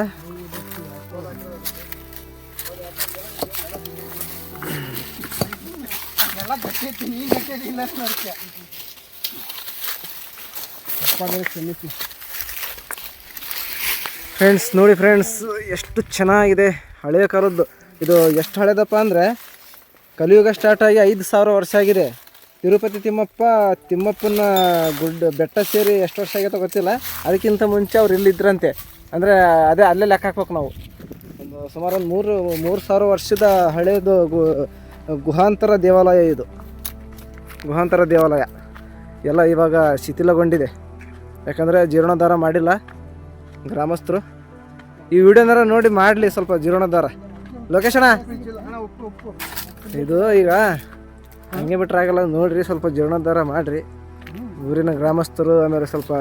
ಫ್ರೆಂಡ್ಸ್ ನೋಡಿ ಫ್ರೆಂಡ್ಸ್, ಎಷ್ಟು ಚೆನ್ನಾಗಿದೆ ಹಳೆಯ ಕಾಲದ್ದು. ಇದು ಎಷ್ಟು ಹಳೆದಪ್ಪ ಅಂದರೆ ಕಲಿಯುಗ ಸ್ಟಾರ್ಟ್ ಆಗಿ 5,000 ವರ್ಷ ಆಗಿದೆ. ತಿರುಪತಿ ತಿಮ್ಮಪ್ಪನ ಬೆಟ್ಟ ಸೇರಿ ಎಷ್ಟು ವರ್ಷ ಆಗೈತೋ ಗೊತ್ತಿಲ್ಲ. ಅದಕ್ಕಿಂತ ಮುಂಚೆ ಅವ್ರು ಇಲ್ಲಿದ್ದರಂತೆ. ಅಂದರೆ ಅದೇ ಅಲ್ಲೇ ಲೆಕ್ಕ ಹಾಕ್ಬೇಕು ನಾವು. ಒಂದು ಸುಮಾರು ಒಂದು 3,000 ವರ್ಷದ ಹಳೆಯದು ಗುಹಾಂತರ ದೇವಾಲಯ ಇದು. ಗುಹಾಂತರ ದೇವಾಲಯ ಎಲ್ಲ ಇವಾಗ ಶಿಥಿಲಗೊಂಡಿದೆ, ಯಾಕಂದರೆ ಜೀರ್ಣೋದ್ಧಾರ ಮಾಡಿಲ್ಲ ಗ್ರಾಮಸ್ಥರು. ಈ ವಿಡಿಯೋನಾರ ನೋಡಿ ಮಾಡಲಿ ಸ್ವಲ್ಪ ಜೀರ್ಣೋದ್ಧಾರ. ಲೊಕೇಶನ ಇದು ಈಗ ಹಂಗೆ ಬಿಟ್ರೆ ಆಗಲ್ಲ, ನೋಡಿರಿ ಸ್ವಲ್ಪ ಜೀರ್ಣೋದ್ಧಾರ ಮಾಡಿರಿ. ಊರಿನ ಗ್ರಾಮಸ್ಥರು ಆಮೇಲೆ ಸ್ವಲ್ಪ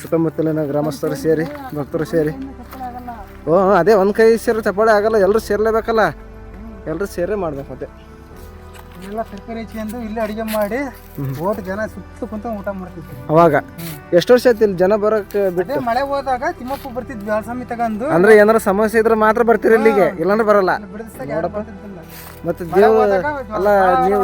ಸುತ್ತಮುತ್ತಲಿನ ಗ್ರಾಮಸ್ಥರು ಸೇರಿ, ಭಕ್ತರು ಸೇರಿ. ಅದೇ ಒಂದು ಕೈ ಸೇರಿ ಚಪ್ಪಾಳೆ ಆಗಲ್ಲ, ಎಲ್ಲರೂ ಸೇರಲೇಬೇಕಲ್ಲ, ಎಲ್ಲರೂ ಸೇರೇ ಮಾಡ್ಬೇಕು. ಮತ್ತೆ ಎಲ್ಲ ತರಕಾರಿ ಹಚ್ಕೊಂಡು ಇಲ್ಲಿ ಅಡಿಗೆ ಮಾಡಿ ಓಟ್ ಜನ ಸುತ್ತ ಕುಂತ ಊಟ ಮಾಡ್ತಿದ್ವಿ. ಅವಾಗ ಎಷ್ಟು ವರ್ಷ ಆಯ್ತು ಇಲ್ಲಿ ಜನ ಬರೋಕ್ಕೆ ಬಿಟ್ಟು? ಮಳೆ ಹೋದಾಗ ತಿಮ್ಮಪ್ಪ ಬರ್ತಿದ್ವಿ ಬ್ಯಾಳ್ಸಾಮಿ ತಗೊಂಡು. ಅಂದ್ರೆ ಏನಾರ ಸಮಸ್ಯೆ ಇದ್ರೆ ಮಾತ್ರ ಬರ್ತೀರಿ ಇಲ್ಲಿಗೆ, ಇಲ್ಲಾಂದ್ರೆ ಬರಲ್ಲ. ಮತ್ತೆ ದೇವ್ರು ಅಲ್ಲ, ನೀವು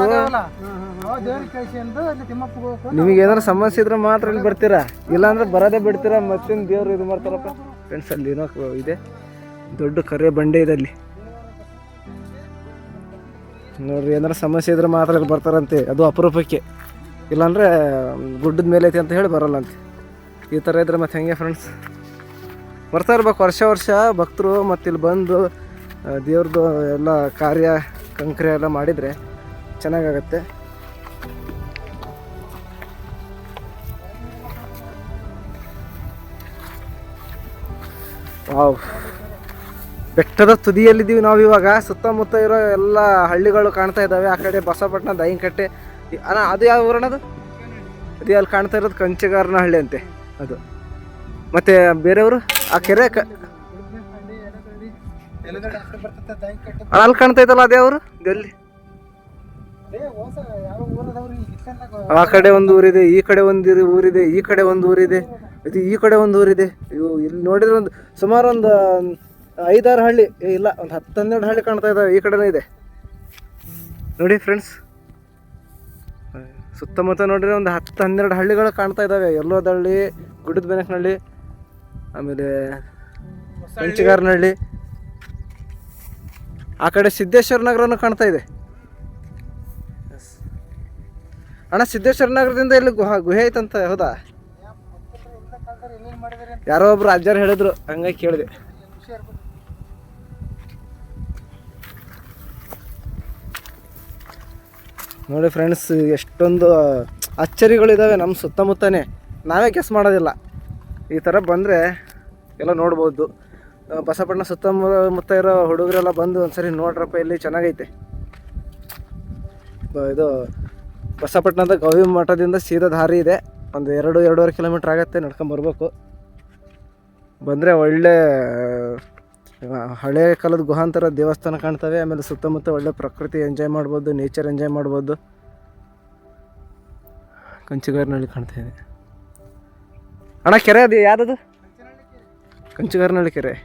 ನಿಮಗೆ ಏನಾರ ಸಮಸ್ಯೆ ಇದ್ರೆ ಮಾತ್ರ ಇಲ್ಲಿ ಬರ್ತೀರಾ, ಇಲ್ಲಾಂದ್ರೆ ಬರೋದೇ ಬಿಡ್ತೀರಾ. ಮತ್ತೇನು ದೇವ್ರು ಇದು ಮಾಡ್ತಾರಪ್ಪ. ಫ್ರೆಂಡ್ಸ್ ಅಲ್ಲಿ ಏನೋ ಇದೆ, ದೊಡ್ಡ ಕರೆ ಬಂಡೆ ಇದೆ ಅಲ್ಲಿ ನೋಡ್ರಿ. ಏನಾರ ಸಮಸ್ಯೆ ಇದ್ರೆ ಮಾತ್ರ ಇಲ್ಲಿ ಬರ್ತಾರಂತೆ, ಅದು ಅಪರೂಪಕ್ಕೆ. ಇಲ್ಲಾಂದರೆ ಗುಡ್ಡದ ಮೇಲೆ ಐತಿ ಅಂತ ಹೇಳಿ ಬರಲ್ಲಂತೆ. ಈ ಥರ ಇದ್ರೆ ಮತ್ತೆ ಹೆಂಗೆ ಫ್ರೆಂಡ್ಸ್, ಬರ್ತಾ ಇರ್ಬೇಕು ವರ್ಷ ಭಕ್ತರು. ಮತ್ತು ಇಲ್ಲಿ ಬಂದು ದೇವ್ರದ್ದು ಎಲ್ಲ ಕಾರ್ಯ ಕಂಕ್ರಿಯ ಎಲ್ಲ ಮಾಡಿದರೆ ಚೆನ್ನಾಗಾಗತ್ತೆ. ವಾವ್, ಬೆಟ್ಟದ ತುದಿಯಲ್ಲಿದ್ದೀವಿ ನಾವು ಇವಾಗ. ಸುತ್ತಮುತ್ತ ಇರೋ ಎಲ್ಲ ಹಳ್ಳಿಗಳು ಕಾಣ್ತಾ ಇದ್ದಾವೆ. ಆ ಕಡೆ ಬಸವಪಟ್ಟಣ, ದೈಂಕಟ್ಟೆ. ಅದು ಯಾವ ಊರಣ್ಣದು? ಅದು ಅಲ್ಲಿ ಕಾಣ್ತಾ ಇರೋದು ಕಂಚಿಗಾರನ ಹಳ್ಳಿ ಅಂತೆ ಅದು. ಮತ್ತು ಬೇರೆಯವರು ಆ ಕೆರೆ ಅಲ್ಲಿ ಕಾಣ್ತಾ ಇದ್ದಲ್ಲ, ಅದೇ ಅವರು ಎಲ್ಲಿ? ಆ ಕಡೆ ಒಂದು ಊರಿದೆ, ಈ ಕಡೆ ಒಂದು ಊರಿದೆ, ಈ ಕಡೆ ಒಂದು ಊರಿದೆ, ಇದು ಈ ಕಡೆ ಒಂದು ಊರಿದೆ. ಇವು ಇಲ್ಲಿ ನೋಡಿದ್ರೆ ಒಂದು ಸುಮಾರು ಒಂದು 5-6 ಹಳ್ಳಿ, ಇಲ್ಲ ಒಂದು 10-12 ಹಳ್ಳಿ ಕಾಣ್ತಾ ಇದ್ದಾವೆ. ಈ ಕಡೆನೂ ಇದೆ ನೋಡಿ ಫ್ರೆಂಡ್ಸ್. ಸುತ್ತಮುತ್ತ ನೋಡಿದ್ರೆ ಒಂದು 10-12 ಹಳ್ಳಿಗಳು ಕಾಣ್ತಾ ಇದ್ದಾವೆ. ಎಲ್ಲೋದಹಳ್ಳಿ, ಗುಡ್ಡದ ಬೆನಕನಹಳ್ಳಿ, ಆಮೇಲೆ ಕಂಚಿಗಾರನಹಳ್ಳಿ, ಆ ಕಡೆ ಸಿದ್ದೇಶ್ವರ ನಗರನೂ ಕಾಣ್ತಾ ಇದೆ. ಅಣ್ಣ, ಸಿದ್ದೇಶ್ವರ ನಗರದಿಂದ ಇಲ್ಲಿ ಗುಹೆ ಐತಂತ, ಹೌದಾ? ಯಾರೋ ಒಬ್ರು ಅಜ್ಜಾರು ಹೇಳಿದ್ರು, ಹಂಗಾಗಿ ಕೇಳಿದೆ. ನೋಡಿ ಫ್ರೆಂಡ್ಸ್, ಎಷ್ಟೊಂದು ಅಚ್ಚರಿಗಳಿದ್ದಾವೆ ನಮ್ಮ ಸುತ್ತಮುತ್ತನೇ, ನಾವೇ ಗೆಸ್ ಮಾಡೋದಿಲ್ಲ. ಈ ಥರ ಬಂದರೆ ಎಲ್ಲ ನೋಡ್ಬೋದು. ಬಸವಪಟ್ಟಣ ಸುತ್ತಮುತ್ತ ಇರೋ ಹುಡುಗರೆಲ್ಲ ಬಂದು ಒಂದ್ಸರಿ ನೋಡ್ರಪ್ಪ, ಇಲ್ಲಿ ಚೆನ್ನಾಗೈತೆ. ಇದು ಬಸವಪಟ್ಟಣದ ಗವಿ ಮಠದಿಂದ ಸೀದಾ ದಾರಿ ಇದೆ. ಒಂದು 2-2.5 ಕಿಲೋಮೀಟ್ರ್ ಆಗುತ್ತೆ, ನಡ್ಕೊಂಬರ್ಬೇಕು. ಬಂದರೆ ಒಳ್ಳೆ ಹಳೆಯ ಕಾಲದ ಗುಹಾಂತರ ದೇವಸ್ಥಾನ ಕಾಣ್ತವೆ. ಆಮೇಲೆ ಸುತ್ತಮುತ್ತ ಒಳ್ಳೆ ಪ್ರಕೃತಿ ಎಂಜಾಯ್ ಮಾಡ್ಬೋದು, ನೇಚರ್ ಎಂಜಾಯ್ ಮಾಡ್ಬೋದು. ಕಂಚಿಗಾರನಹಳ್ಳಿ ಕಾಣ್ತಾ ಇದೆ ಅಣ್ಣ. ಕೆರೆ ಅದು ಯಾವುದದು? ಕಂಚಿಗಾರನಹಳ್ಳಿ ಕೆರೆ.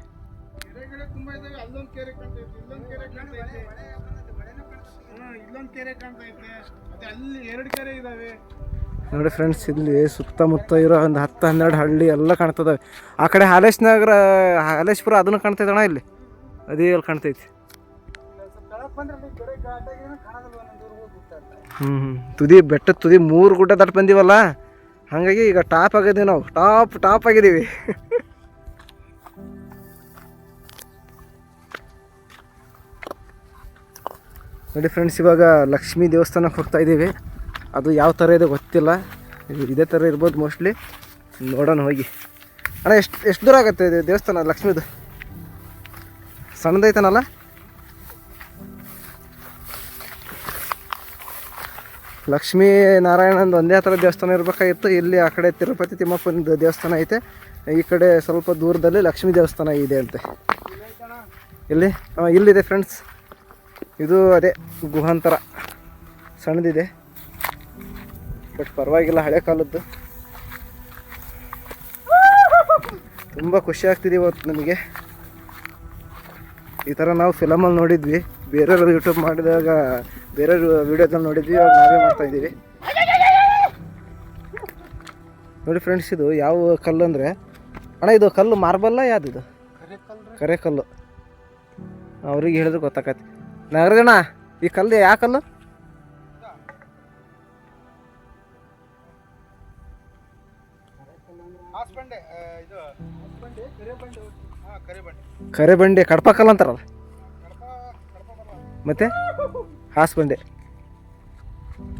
ನೋಡಿ ಫ್ರೆಂಡ್ಸ್, ಇಲ್ಲಿ ಸುತ್ತಮುತ್ತ ಇರೋ ಒಂದು 10-12 ಹಳ್ಳಿ ಎಲ್ಲ ಕಾಣ್ತದೆ. ಆ ಕಡೆ ಹಾಲೇಶ್ಪುರ ಅದನ್ನು ಕಾಣ್ತೈತೆ ಅಣ್ಣ. ಇಲ್ಲಿ ಅದೇ ಅಲ್ಲಿ ಕಾಣ್ತೈತಿ. ಬಂದ್ರಲ್ಲಿ ಕೆರೆ ಘಾಟಾಗಿನ ಕಾಣೋದಿಲ್ಲ ಒಂದೊಂದು ಊರಿಗೆ ಹೋಗಿ ಗೊತ್ತಾಗ್ತದೆ. ತುದಿ ಬೆಟ್ಟದ ತುದಿ 3 ಗುಡ್ಡ ದಾಟ್ ಬಂದೀವಲ್ಲ, ಹಾಗಾಗಿ ಈಗ ಟಾಪ್ ಆಗಿದ್ದೀವಿ ನಾವು, ಟಾಪ್ ಆಗಿದ್ದೀವಿ. ನೋಡಿ ಫ್ರೆಂಡ್ಸ್, ಇವಾಗ ಲಕ್ಷ್ಮೀ ದೇವಸ್ಥಾನಕ್ಕೆ ಹೋಗ್ತಾ ಇದ್ದೀವಿ. ಅದು ಯಾವ ಥರ ಇದೆ ಗೊತ್ತಿಲ್ಲ, ಇದೇ ಥರ ಇರ್ಬೋದು ಮೋಸ್ಟ್ಲಿ. ನೋಡೋಣ ಹೋಗಿ. ಅಣ್ಣ ಎಷ್ಟು ದೂರ ಆಗುತ್ತೆ ಇದು ದೇವಸ್ಥಾನ ಲಕ್ಷ್ಮೀದು? ಸಣ್ಣದೈತನಲ್ಲ? ಲಕ್ಷ್ಮೀ ನಾರಾಯಣಂದು ಒಂದೇ ಥರ ದೇವಸ್ಥಾನ ಇರಬೇಕಾಗಿತ್ತು. ಇಲ್ಲಿ ಆ ಕಡೆ ತಿರುಪತಿ ತಿಮ್ಮಪ್ಪನ ದೇವಸ್ಥಾನ ಐತೆ, ಈ ಕಡೆ ಸ್ವಲ್ಪ ದೂರದಲ್ಲಿ ಲಕ್ಷ್ಮೀ ದೇವಸ್ಥಾನ ಇದೆ ಅಂತೆ. ಇಲ್ಲಿದೆ ಫ್ರೆಂಡ್ಸ್. ಇದು ಅದೇ ಗುಹಾಂತರ, ಸಣ್ಣದಿದೆ ಬಟ್ ಪರವಾಗಿಲ್ಲ, ಹಳೆ ಕಾಲದ್ದು. ತುಂಬ ಖುಷಿ ಆಗ್ತಿದೆ ಇವತ್ತು ನಮಗೆ. ಈ ಥರ ನಾವು ಫಿಲಮಲ್ಲಿ ನೋಡಿದ್ವಿ, ಬೇರೆಯವರು ಯೂಟ್ಯೂಬ್ ಮಾಡಿದಾಗ ಬೇರೆಯವ್ರ ವೀಡಿಯೋದಲ್ಲಿ ನೋಡಿದ್ವಿ, ಇವಾಗ ನಾವೇ ಮಾಡ್ತಾಯಿದ್ದೀವಿ. ನೋಡಿ ಫ್ರೆಂಡ್ಸ್, ಇದು ಯಾವ ಕಲ್ಲು ಅಂದರೆ, ಅಣ್ಣ ಇದು ಕಲ್ಲು ಮಾರ್ಬಲ್ಲ ಯಾವ್ದಿದು? ಕರೆ ಕಲ್ಲು. ಅವ್ರಿಗೆ ಹೇಳಿದ್ರೆ ಗೊತ್ತಾಕತಿ. ನಾಗರಾಜಣ್ಣ, ಈ ಕಲ್ಲು ಯಾವ ಕಲ್ಲು? ಕರೆ ಬಂಡೆ, ಕಡಪ ಕಲ್ಲು ಅಂತಾರಲ್ಲ, ಮತ್ತೆ ಹಾಸ್ ಬಂಡೆ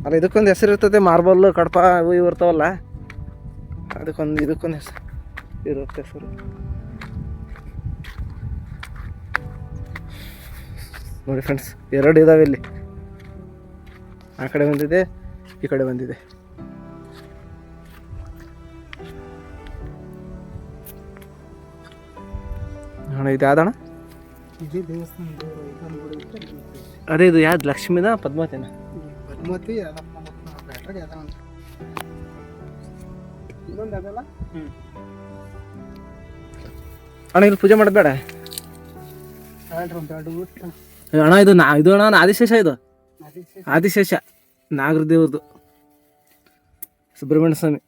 ಅಲ್ಲ. ಇದಕ್ಕೊಂದು ಹೆಸರು ಇರ್ತದೆ, ಮಾರ್ಬಲ್, ಕಡಪ ಇವು ಇರ್ತಾವಲ್ಲ, ಇದಕ್ಕೊಂದು ಹೆಸರು ಇರುತ್ತೆ. ಹೆಸರು ನೋಡಿ ಫ್ರೆಂಡ್ಸ್, 2 ಇದಾವೆ ಇಲ್ಲಿ. ಆ ಕಡೆ ಬಂದಿದೆ, ಈ ಕಡೆ ಬಂದಿದೆ. ಅಣ್ಣ ಇದು ಯಾವ್ದಣ್ಣ? ಅದೇ ಇದು ಯಾವ್ದು? ಲಕ್ಷ್ಮೀನ ಪದ್ಮಾವತಿನ? ಪದ್ಮಾವತಿ ಅಣ್ಣ ಇಲ್ಲಿ ಪೂಜೆ ಮಾಡೋದು ಬೇಡ ಅಣ್ಣ. ಇದು ಅಣ್ಣ ಆದಿಶೇಷ, ಇದು ಆದಿಶೇಷ ನಾಗರ ದೇವ್ರದ್ದು, ಸುಬ್ರಹ್ಮಣ್ಯ ಸ್ವಾಮಿ.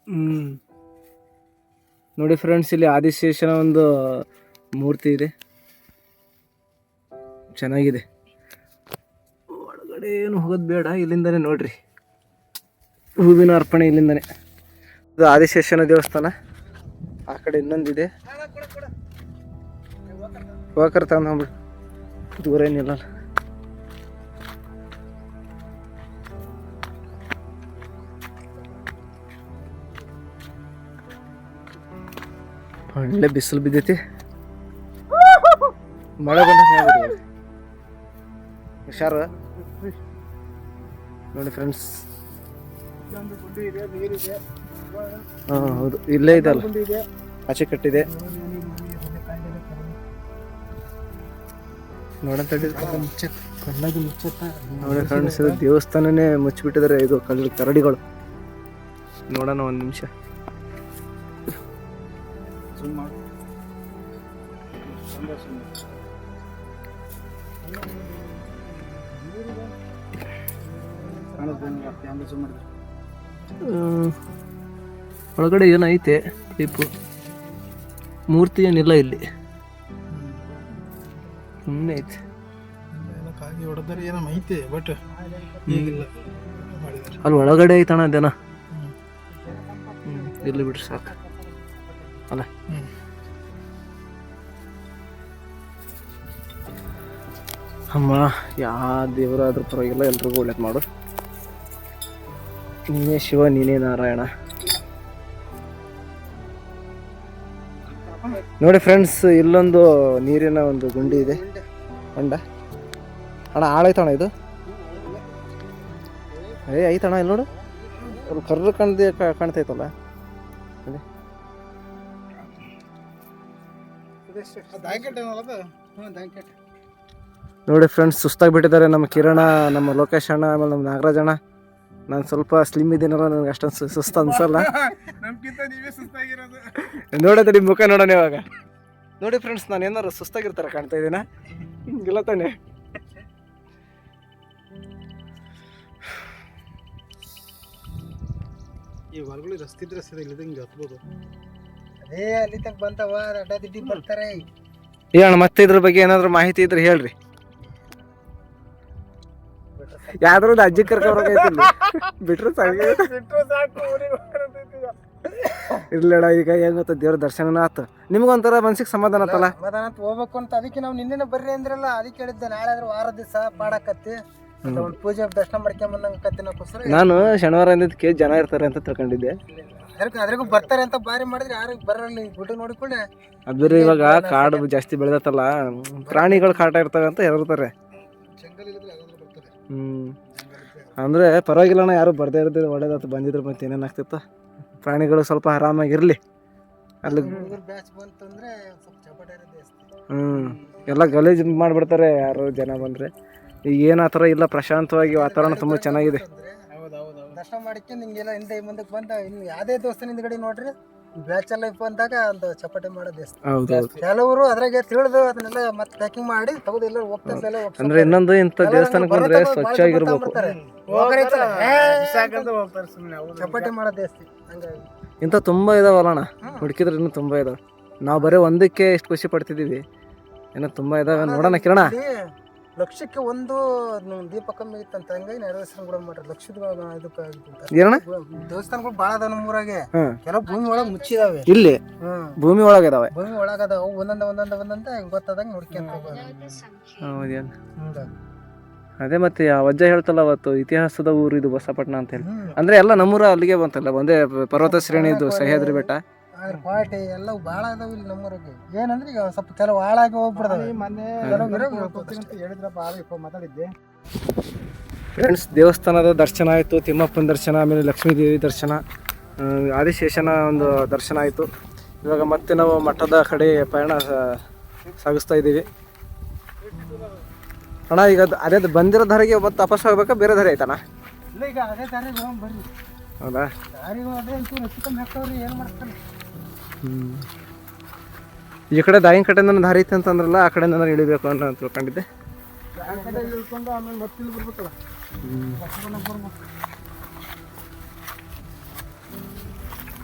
ನೋಡಿ ಫ್ರೆಂಡ್ಸ್, ಇಲ್ಲಿ ಆದಿಶೇಷನ ಒಂದು ಮೂರ್ತಿ ಇದೆ, ಚೆನ್ನಾಗಿದೆ. ಒಳಗಡೆ ಏನು ಹೋಗೋದು ಬೇಡ, ಇಲ್ಲಿಂದನೇ ನೋಡ್ರಿ, ಹೂವಿನ ಅರ್ಪಣೆ ಇಲ್ಲಿಂದನೇ. ಇದು ಆದಿಶೇಷನ ದೇವಸ್ಥಾನ. ಆ ಕಡೆ ಇನ್ನೊಂದಿದೆ, ಹೋಗಕರ್ ತಂದು ದೂರ ಏನಿಲ್ಲ. ಒಳ್ಳೆ ಬಿಸಿಲು ಬಿದ್ದೈತಿ, ಮಳೆ ಬಂದ ಹುಷಾರು. ನೋಡಿ ಫ್ರೆಂಡ್ಸ್, ಹಾಂ ಹೌದು, ಇಲ್ಲೇ ಇದೆ ಅಲ್ಲ, ಆಚೆ ಕಟ್ಟಿದೆ. ನೋಡಿ ಫ್ರೆಂಡ್ಸ್, ಇದು ದೇವಸ್ಥಾನನೇ ಮುಚ್ಚಿಬಿಟ್ಟಿದ್ದಾರೆ, ಇದು ಕರಡಿಗಳು. ನೋಡೋಣ ಒಂದು ನಿಮಿಷ. ಒಳಗಡೆ ಏನೈತೆ? ಟೈಪು ಮೂರ್ತಿ ಏನಿಲ್ಲ ಇಲ್ಲಿ, ಸುಮ್ಮನೆ ಐತೆ. ಅಲ್ಲಿ ಒಳಗಡೆ ಐತಣ ಅದೇನ? ಇಲ್ಲಿ ಬಿಡ್ರಿ ಸಾಕು ಅಲ್ಲ. ಅಮ್ಮ, ಯಾವ ದೇವರಾದ್ರೂ ಪರವಾಗಿಲ್ಲ, ಎಲ್ರಿಗೂ ಒಳ್ಳೇದು ಮಾಡು. ನೀನೇ ಶಿವ, ನೀನೇ ನಾರಾಯಣ. ನೋಡಿ ಫ್ರೆಂಡ್ಸ್, ಇಲ್ಲೊಂದು ನೀರಿನ ಒಂದು ಗುಂಡಿ ಇದೆ, ಹೊಂಡ. ಅಣ್ಣ ಆಳೈತಣ್ಣ ಇದು? ಐತಣ್ಣ, ಇಲ್ಲಿ ನೋಡು, ಕರ್ರು ಕಾಣ್ತೈತಲ್ಲ. ನೋಡಿ ಫ್ರೆಂಡ್ಸ್, ಸುಸ್ತಾಗಿಬಿಟ್ಟಿದ್ದಾರೆ ನಮ್ಮ ಕಿರಣ, ನಮ್ಮ ಲೋಕೇಶ್ ಅಣ್ಣ, ಆಮೇಲೆ ನಮ್ಮ ನಾಗರಾಜ್ ಅಣ್ಣ. ನಾನು ಸ್ವಲ್ಪ ಸ್ಲಿಮ್ ಇದ್ದೀನಲ್ಲ, ನನಗೆ ಅಷ್ಟೊಂದು ಸುಸ್ತು ಅನ್ಸಲ್ಲ. ನೋಡೋದು ನಿಮ್ಮ ಮುಖ ನೋಡೋಣ ಇವಾಗ. ನೋಡಿ ಫ್ರೆಂಡ್ಸ್, ನಾನು ಏನಾರು ಸುಸ್ತಾಗಿರ್ತಾರ ಕಾಣ್ತಾ ಇದ್ದೀನ? ಹಿಂಗಿಲ್ಲ ತಾನೆ? ಈ ಹೊರಗಡೆ ರಸ್ತೆ ಇದ್ರೆ ಸರಿ, ಇಲ್ಲದಂಗೆ ಹತ್ಬೋದು. ಅದೇ ಅಲ್ಲಿ ತನಕ ಬಂತವ, ಅಡ್ಡಾದಿಡ್ಡಿ ಬರ್ತಾರೆ. ಅಣ್ಣ, ಮತ್ತೆ ಇದ್ರ ಬಗ್ಗೆ ಏನಾದರೂ ಮಾಹಿತಿ ಇದ್ರೆ ಹೇಳ್ರಿ. ಯಾವ್ದ್ರದ್ದು ಅಜ್ಜಿ ಕರ್ಕೊಂಡ್ಬರ್ಬೇಕೈತಿ ಬಿಟ್ರೆ ಸಾಕು. ಇರ್ಲಿಲ್ಲ ಈಗ ಹೆಂಗ್ ಗೊತ್ತ ದೇವ್ರ ದರ್ಶನ ಆತು ನಿಮ್ಗೊಂಥರ ಮನ್ಸಿಗೆ ಸಮಾಧಾನ ಆತಲ್ಲ. ಸಮಾಧಾನ ಅಂತ ಹೋಗ್ಬೇಕು ಅಂತ ಅದಕ್ಕೆ ನಾವು ನಿನ್ನೆ ಬರ್ರಿ ಅಂದ್ರಲ್ಲ ಅದಕ್ಕೆ ಹೇಳಿದ್ದೆ. ನಾಳೆ ಆದ್ರೆ ವಾರ ದಿವಸ ಪಾಡಕತ್ತಿ ಒಂದು ಪೂಜೆ ದರ್ಶನ ಮಾಡ್ಕೊಂಬಂದಂಗ ಕತ್ತಿನಕ್ಕೋಸ್ಕರ ನಾನು ಶನಿವಾರ ಅಂದಿದ್ದಕ್ಕೆ ಜನ ಇರ್ತಾರೆ ಅಂತ ತಿಳ್ಕೊಂಡಿದ್ದೆ. ಅದ್ರಿಗೂ ಬರ್ತಾರೆ ಅಂತ ಬಾರಿ ಮಾಡಿದ್ರೆ ಯಾರು ಬರಲ್ಲ. ಈ ಗುಡ್ಡ ನೋಡಿಕೊಂಡೆ ಅದು ಬೇರೆ ಇವಾಗ ಕಾಡು ಜಾಸ್ತಿ ಬೆಳೆದತ್ತಲ್ಲ ಪ್ರಾಣಿಗಳು ಕಾಟ ಇರ್ತವೆ ಅಂತ ಹೆದರ್ತಾರೆ. ಅಂದ್ರೆ ಪರವಾಗಿಲ್ಲಣ್ಣ ಯಾರು ಬರ್ದೇ ಇರೋದು ಒಳ್ಳೇದಾಯ್ತು. ಬಂದಿದ್ರು ಮತ್ತೆ ಏನೇನಾಗ್ತಿತ್ತು. ಪ್ರಾಣಿಗಳು ಸ್ವಲ್ಪ ಆರಾಮಾಗಿರ್ಲಿ. ಅಲ್ಲಿ ಬ್ಯಾಚ್ ಬಂತಂದ್ರೆ ಸ್ವಲ್ಪ ಚಪಾಟಿ ಜಾಸ್ತಿ. ಎಲ್ಲ ಗಲೀಜು ಮಾಡಿಬಿಡ್ತಾರೆ ಯಾರು ಜನ ಬಂದ್ರೆ. ಈಗ ಏನು ಆ ಥರ ಇಲ್ಲ, ಪ್ರಶಾಂತವಾಗಿ ವಾತಾವರಣ ತುಂಬ ಚೆನ್ನಾಗಿದೆ. ದರ್ಶನ ಮಾಡಿಕೊಂಡು ಹಿಂಗೆಲ್ಲ ಹಿಂದೆ ಮುಂದಕ್ಕೆ ಬಂದ ಇನ್ನು ಯಾವುದೇ ದೇವಸ್ಥಾನ ಹಿಂದ್ಗಡೆ ನೋಡ್ರಿ ಬ್ಯಾಚ್ ಲೈಫ್ ಬಂದಾಗ ಒಂದು ಚಪಾಟಿ ಮಾಡೋದು ಜಾಸ್ತಿ. ಹೌದೌದು. ಕೆಲವರು ಅದ್ರಾಗೆ ತಿಳಿದು ಅದನ್ನೆಲ್ಲ ಮತ್ತೆ ಪ್ಯಾಕಿಂಗ್ ಮಾಡಿ ತಗೋದು ಎಲ್ಲ ಹೋಗ್ತಾರೆ. ಅಂದ್ರೆ ಇನ್ನೊಂದು ಇಂಥ ದೇವಸ್ಥಾನಕ್ಕೆ ಬಂದ್ರೆ ಸ್ವಚ್ಛವಾಗಿರ್ಬೇಕು. ಚಪಾಟಿ ಮಾಡೋದು ಜಾಸ್ತಿ ಹಂಗಾಗಿ ಇಂಥ ತುಂಬ ಇದಾವಲ್ಲಣ್ಣ, ಹುಡುಕಿದ್ರೆ ಇನ್ನೂ ತುಂಬ ಇದಾವೆ. ನಾವು ಬರೀ ಒಂದಕ್ಕೆ ಎಷ್ಟು ಖುಷಿ ಪಡ್ತಿದ್ದೀವಿ, ಏನೋ ತುಂಬ ಇದಾವೆ. ನೋಡೋಣ ಕಿರಣ. ಲಕ್ಷಕ್ಕೆ ಒಂದು ದೀಪ ಕಮ್ಮಿ ಇತ್ತಂತ ಹಂಗಾಗಿ ನೆರವೇರಿಸ್ಕೊಂಡು ಮಾಡ್ರಿ. ಲಕ್ಷದ ಏನಣ್ಣ ದೇವಸ್ಥಾನಗಳು ಭಾಳ ಅದಾವ ನಮ್ಮೂರಾಗೆ. ಕೆಲವು ಭೂಮಿ ಒಳಗೆ ಮುಚ್ಚಿದಾವೆ. ಇಲ್ಲಿ ಭೂಮಿ ಒಳಗೆ ಇದಾವೆ. ಭೂಮಿ ಒಳಗದಾವ ಒಂದೊಂದೇ ಗೊತ್ತಾದಂಗೆ ನೋಡ್ಕೊಂತ ಹೌದೇನು. ಅದೇ ಮತ್ತೆ ಆ ವಜ್ಜ ಹೇಳ್ತಲ್ಲ ಅವತ್ತು ಇತಿಹಾಸದ ಊರು ಇದು ಬಸಪಟ್ಟಣ ಅಂತ ಹೇಳಿ. ಅಂದ್ರೆ ಎಲ್ಲ ನಮ್ಮೂರ ಅಲ್ಲಿಗೆ ಬಂತಲ್ಲ, ಒಂದೇ ಪರ್ವತ ಶ್ರೇಣಿ ಇದು ಸಹ್ಯಾದ್ರಿ ಬೆಟ್ಟ. ಪಾಟಿ ಎಲ್ಲ ಭಾಳ ಅದಾವ ಇಲ್ಲಿ ನಮ್ಮೂರಿಗೆ. ಏನಂದ್ರೆ ಈಗ ಸ್ವಲ್ಪ ಕೆಲವು ಹಾಳಾಗಿ ಹೋಗ್ಬಿಡ್ತಾವೆ. ಮಾತಾಡಿದ್ದೆ ಫ್ರೆಂಡ್ಸ್, ದೇವಸ್ಥಾನದ ದರ್ಶನ ಆಯಿತು, ತಿಮ್ಮಪ್ಪನ ದರ್ಶನ, ಆಮೇಲೆ ಲಕ್ಷ್ಮೀ ದೇವಿ ದರ್ಶನ, ಆದಿಶೇಷನ ಒಂದು ದರ್ಶನ ಆಯಿತು. ಇವಾಗ ಮತ್ತೆ ನಾವು ಮಠದ ಕಡೆ ಪಯಣ ಸಾಗಿಸ್ತಾ ಇದ್ದೀವಿ. ಅಣ್ಣ ಈಗ ಅದೇ ಬಂದಿರೋ ದಾರಿಗೆ ಮತ್ತೆ ವಾಪಸ್ ಹೋಗ್ಬೇಕಾ, ಬೇರೆ ದಾರಿ ಆಯ್ತಣ್ಣ? ಇಲ್ಲ, ಈಗ ಅದೇ ದಾರಿ ಬರ್ರಿ. ಹೌದಾ? ದಾರಿ ಅದೇ ಹಾಕ್ತಾವ್ರಿ, ಏನು ಮಾಡ್ತಾರೆ. ಈ ಕಡೆ ದಾಯಿನ ಕಡೆಯಿಂದ ದಾರಿ ಐತೆ ಅಂತಂದ್ರಲ್ಲ, ಆ ಕಡೆಯಿಂದ ನಾನು ಇಳಿಬೇಕು ಅಂತ ತಿಳ್ಕೊಂಡಿದ್ದೆ. ಆ ಕಡೆ ಇಳ್ಕೊಂಡು ಆಮೇಲೆ ಮತ್ತೆ ಇಲ್ಲಿ ಬರ್ಬೇಕಲ್ಲ.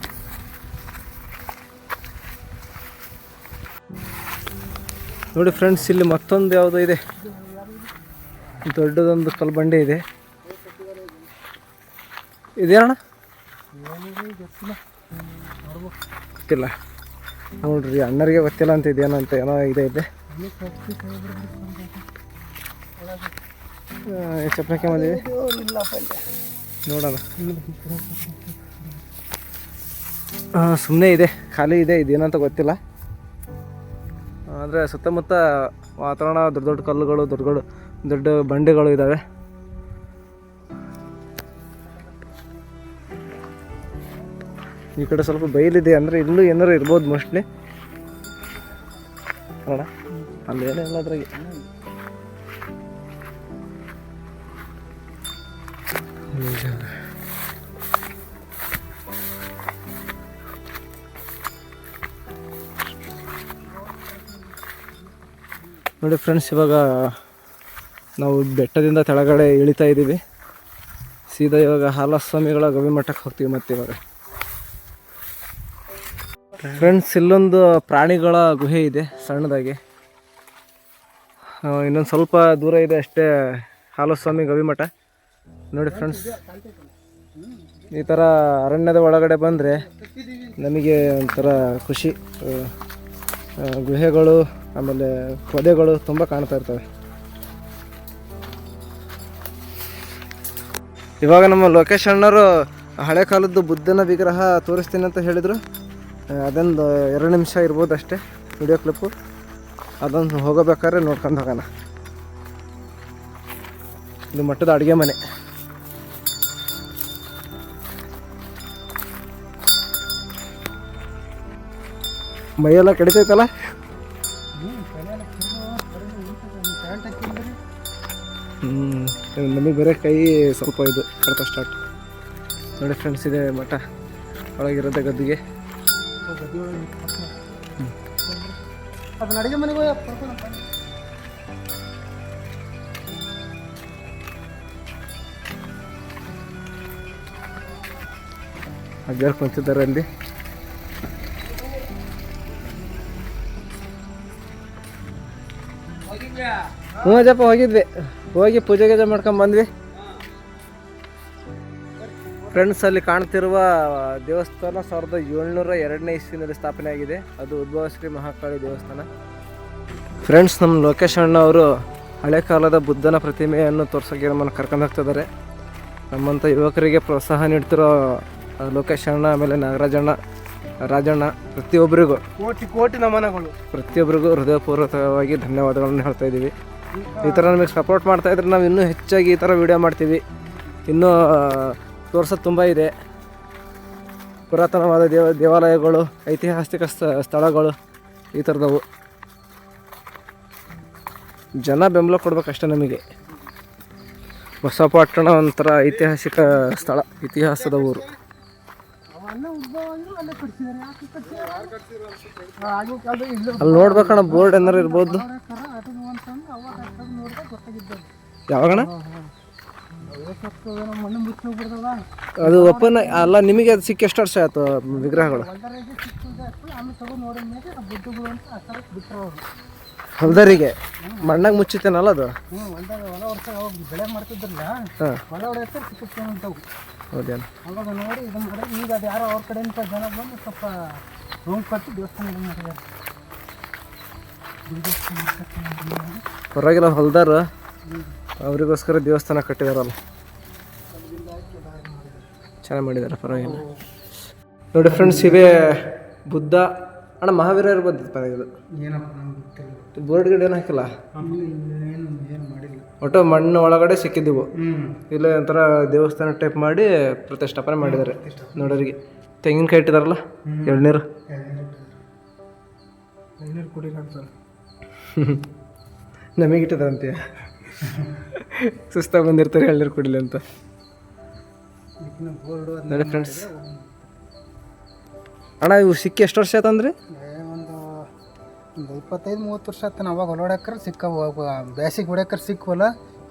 ನೋಡಿ ಫ್ರೆಂಡ್ಸ್, ಇಲ್ಲಿ ಮತ್ತೊಂದು ಯಾವುದೋ ಇದೆ, ದೊಡ್ಡದೊಂದು ಕಲ್ಬಂಡೆ ಇದೆ. ಇದೇನಣ್ಣ ಗೊತ್ತಿಲ್ಲ ನೋಡ್ರಿ, ಅಣ್ಣರಿಗೆ ಗೊತ್ತಿಲ್ಲ ಅಂತ ಇದೇನಂತ ಏನೋ ಇದೆ. ಚಪ್ಪಲಕ್ಕೆ ಬಂದಿದೆ ನೋಡೋಣ. ಸುಮ್ಮನೆ ಇದೆ, ಖಾಲಿ ಇದೆ, ಇದೇನಂತ ಗೊತ್ತಿಲ್ಲ. ಅಂದರೆ ಸುತ್ತಮುತ್ತ ವಾತಾವರಣ ದೊಡ್ಡ ದೊಡ್ಡ ಕಲ್ಲುಗಳು, ದೊಡ್ಡ ಬಂಡೆಗಳು ಇದ್ದಾವೆ. ಈ ಕಡೆ ಸ್ವಲ್ಪ ಬಯಲಿದೆ, ಅಂದರೆ ಇಲ್ಲೂ ಏನಾರು ಇರ್ಬೋದು ಮೋಸ್ಟ್ಲಿ. ನೋಡ ಅಲ್ಲಿ ಏನಿಲ್ಲ ಅದ್ರಾಗೆ. ನೋಡಿ ಫ್ರೆಂಡ್ಸ್, ಇವಾಗ ನಾವು ಬೆಟ್ಟದಿಂದ ಕೆಳಗಡೆ ಇಳಿತಾ ಇದ್ದೀವಿ. ಸೀದಾ ಇವಾಗ ಹಾಲಸ್ವಾಮಿಗಳ ಗವಿಮಠಕ್ಕೆ ಹೋಗ್ತೀವಿ. ಮತ್ತೆ ಇವಾಗ ಫ್ರೆಂಡ್ಸ್, ಇಲ್ಲೊಂದು ಪ್ರಾಣಿಗಳ ಗುಹೆ ಇದೆ ಸಣ್ಣದಾಗಿ. ಇನ್ನೊಂದು ಸ್ವಲ್ಪ ದೂರ ಇದೆ ಅಷ್ಟೇ ಹಾಲಸ್ವಾಮಿ ಗವಿಮಠ. ನೋಡಿ ಫ್ರೆಂಡ್ಸ್, ಈ ಥರ ಅರಣ್ಯದ ಒಳಗಡೆ ಬಂದರೆ ನಮಗೆ ಒಂಥರ ಖುಷಿ. ಗುಹೆಗಳು ಆಮೇಲೆ ಪೊದೆಗಳು ತುಂಬ ಕಾಣ್ತಾ ಇರ್ತವೆ. ಇವಾಗ ನಮ್ಮ ಲೋಕೇಶ್ ಅಣ್ಣರು ಹಳೆ ಕಾಲದ್ದು ಬುದ್ಧನ ವಿಗ್ರಹ ತೋರಿಸ್ತೀನಿ ಅಂತ ಹೇಳಿದರು. ಅದೊಂದು 2 ನಿಮಿಷ ಇರ್ಬೋದು ಅಷ್ಟೇ ವಿಡಿಯೋ ಕ್ಲಿಪ್ಪು. ಅದೊಂದು ಹೋಗಬೇಕಾದ್ರೆ ನೋಡ್ಕೊಂಡು ಹೋಗೋಣ. ಇದು ಮಠದ ಅಡುಗೆ ಮನೆ. ಮೈಯೆಲ್ಲ ಕಡಿತೈತಲ್ಲ. ನಮಗೆ ಬೇರೆ ಕೈ ಸ್ವಲ್ಪ ಇದು ಕಡ್ತ ಸ್ಟಾರ್ಟ್. ನೋಡಿ ಫ್ರೆಂಡ್ಸ್, ಇದೆ ಮಠ ಒಳಗಿರೋದೆ ಗದ್ದಿಗೆ. ಅದನ್ನ ಅಡುಗೆ ಮನೆಗೆ ಅಜ್ಜಾರು ಕುಂತಿದ್ದಾರೆ ಅಲ್ಲಿ. ಹ್ಞೂ ಅಜ್ಜಪ್ಪ, ಹೋಗಿದ್ವಿ. ಹೋಗಿ ಪೂಜೆ ಗೀಜೆ ಮಾಡ್ಕೊಂಡು ಬಂದ್ವಿ. ಫ್ರೆಂಡ್ಸ್, ಅಲ್ಲಿ ಕಾಣ್ತಿರುವ ದೇವಸ್ಥಾನ 1702ನೇ ಇಸ್ವಿನಲ್ಲಿ ಸ್ಥಾಪನೆ ಆಗಿದೆ. ಅದು ಉದ್ಭವ ಶ್ರೀ ಮಹಾಕಾಳಿ ದೇವಸ್ಥಾನ. ಫ್ರೆಂಡ್ಸ್, ನಮ್ಮ ಲೋಕೇಶ್ ಅಣ್ಣ ಅವರು ಹಳೆ ಕಾಲದ ಬುದ್ಧನ ಪ್ರತಿಮೆಯನ್ನು ತೋರ್ಸೋಕ್ಕೆ ನಮ್ಮನ್ನು ಕರ್ಕೊಂಡು ಹೋಗ್ತಿದ್ದಾರೆ. ನಮ್ಮಂಥ ಯುವಕರಿಗೆ ಪ್ರೋತ್ಸಾಹ ನೀಡ್ತಿರೋ ಲೋಕೇಶ್ ಅಣ್ಣ, ಆಮೇಲೆ ನಾಗರಾಜಣ್ಣ, ರಾಜಣ್ಣ, ಪ್ರತಿಯೊಬ್ಬರಿಗೂ ಕೋಟಿ ಕೋಟಿ ನಮನಗಳು. ಪ್ರತಿಯೊಬ್ಬರಿಗೂ ಹೃದಯಪೂರ್ವಕವಾಗಿ ಧನ್ಯವಾದಗಳನ್ನು ಹೇಳ್ತಾ ಇದ್ದೀವಿ. ಈ ಥರ ನಮಗೆ ಸಪೋರ್ಟ್ ಮಾಡ್ತಾಯಿದ್ರೆ ನಾವು ಇನ್ನೂ ಹೆಚ್ಚಾಗಿ ಈ ಥರ ವೀಡಿಯೋ ಮಾಡ್ತೀವಿ. ಇನ್ನೂ ತೋರ್ಸೋದು ತುಂಬ ಇದೆ. ಪುರಾತನವಾದ ದೇವಾಲಯಗಳು, ಐತಿಹಾಸಿಕ ಸ್ಥಳಗಳು ಈ ಥರದವು. ಜನ ಬೆಂಬಲ ಕೊಡ್ಬೇಕಷ್ಟೇ ನಮಗೆ. ಬಸವಪಟ್ಟಣ ಒಂಥರ ಐತಿಹಾಸಿಕ ಸ್ಥಳ, ಇತಿಹಾಸದ ಊರು. ಅಲ್ಲಿ ನೋಡ್ಬೇಕಣ್ಣ, ಬೋರ್ಡ್ ಏನಾರು ಇರ್ಬೋದು. ಯಾವಾಗಣ್ಣ ಅದು ಓಪನ್ ಅಲ್ಲ? ನಿಮಗೆ ಅದು ಸಿಕ್ಕಿ ಎಷ್ಟು ವರ್ಷ ಆಯ್ತು ವಿಗ್ರಹಗಳು? ಹೊಲ್ದರಿಗೆ ಮಣ್ಣಾಗ ಮುಚ್ಚಿತೇನಲ್ಲ ಅದು? ಬೆಳೆ ಮಾಡ್ತಿದ್ರಲ್ಲ, ಹೌದೇನು? ಅವಾಗ ನೋಡಿ ಇದು ಮಾಡಿ. ಈಗ ಅದು ಯಾರೋ ಅವ್ರ ಕಡೆಯಿಂದ ಜನ ಬಂದು ಸ್ವಲ್ಪ ರೂಮ್ ಕಟ್ಟಿ ದೇವಸ್ಥಾನ ಮಾಡಿದ್ದಾರೆ. ಪರವಾಗಿಲ್ಲ, ಹೊಲ್ದಾರ ಅವರಿಗೋಸ್ಕರ ದೇವಸ್ಥಾನ ಕಟ್ಟಿದಾರಲ್ಲ, ಚೆನ್ನಾಗಿ ಮಾಡಿದ್ದಾರೆ, ಪರವಾಗಿಲ್ಲ. ನೋಡಿ ಫ್ರೆಂಡ್ಸ್, ಇವೇ ಬುದ್ಧ ಅಣ್ಣ, ಮಹಾವೀರ ಇರ್ಬೋದು. ಇದು ಏನಪ್ಪ ನಮ್ಗೆ ಗೊತ್ತಿಲ್ಲ. ಬೋರ್ಡ್ ಗಿಡ ಏನು ಹಾಕಿಲ್ಲ, ಏನು ಮಾಡಿಲ್ಲ. ಒಟ್ಟು ಮಣ್ಣು ಒಳಗಡೆ ಸಿಕ್ಕಿದ್ದೀವು. ಇಲ್ಲ ಒಂಥರ ದೇವಸ್ಥಾನ ಟೈಪ್ ಮಾಡಿ ಪ್ರತಿಷ್ಠಾಪನೆ ಮಾಡಿದ್ದಾರೆ ನೋಡೋರಿಗೆ. ತೆಂಗಿನಕಾಯಿ ಇಟ್ಟಿದಾರಲ್ಲ, ಎಳ್ನೀರು ಕುಡಿಲ್ಲ ಅಂತಾರೆ. ನಮಗೆ ಇಟ್ಟಿದಾರಂತೀಯ? ಸುಸ್ತಾಗಿ ಬಂದಿರ್ತಾರೆ ಎಳ್ನೀರು ಕುಡಿಲಿ ಅಂತ. ನೋಡಿ ಫ್ರೆಂಡ್ಸ್, ಅಣ್ಣ ಇವು ಸಿಕ್ಕಿ ಎಷ್ಟು ವರ್ಷ ಆಯ್ತಂದ್ರಿ? ಒಂದು 25-30 ವರ್ಷ ಆಯ್ತು. ಅವಾಗ ಹೊಲೋಡಕ್ರ ಸಿಕ್ಕವು, ಬೇಸಿಗೆ ಹೊಡ್ಯಾಕ್ರ ಸಿಕ್ಕವಲ್ಲ,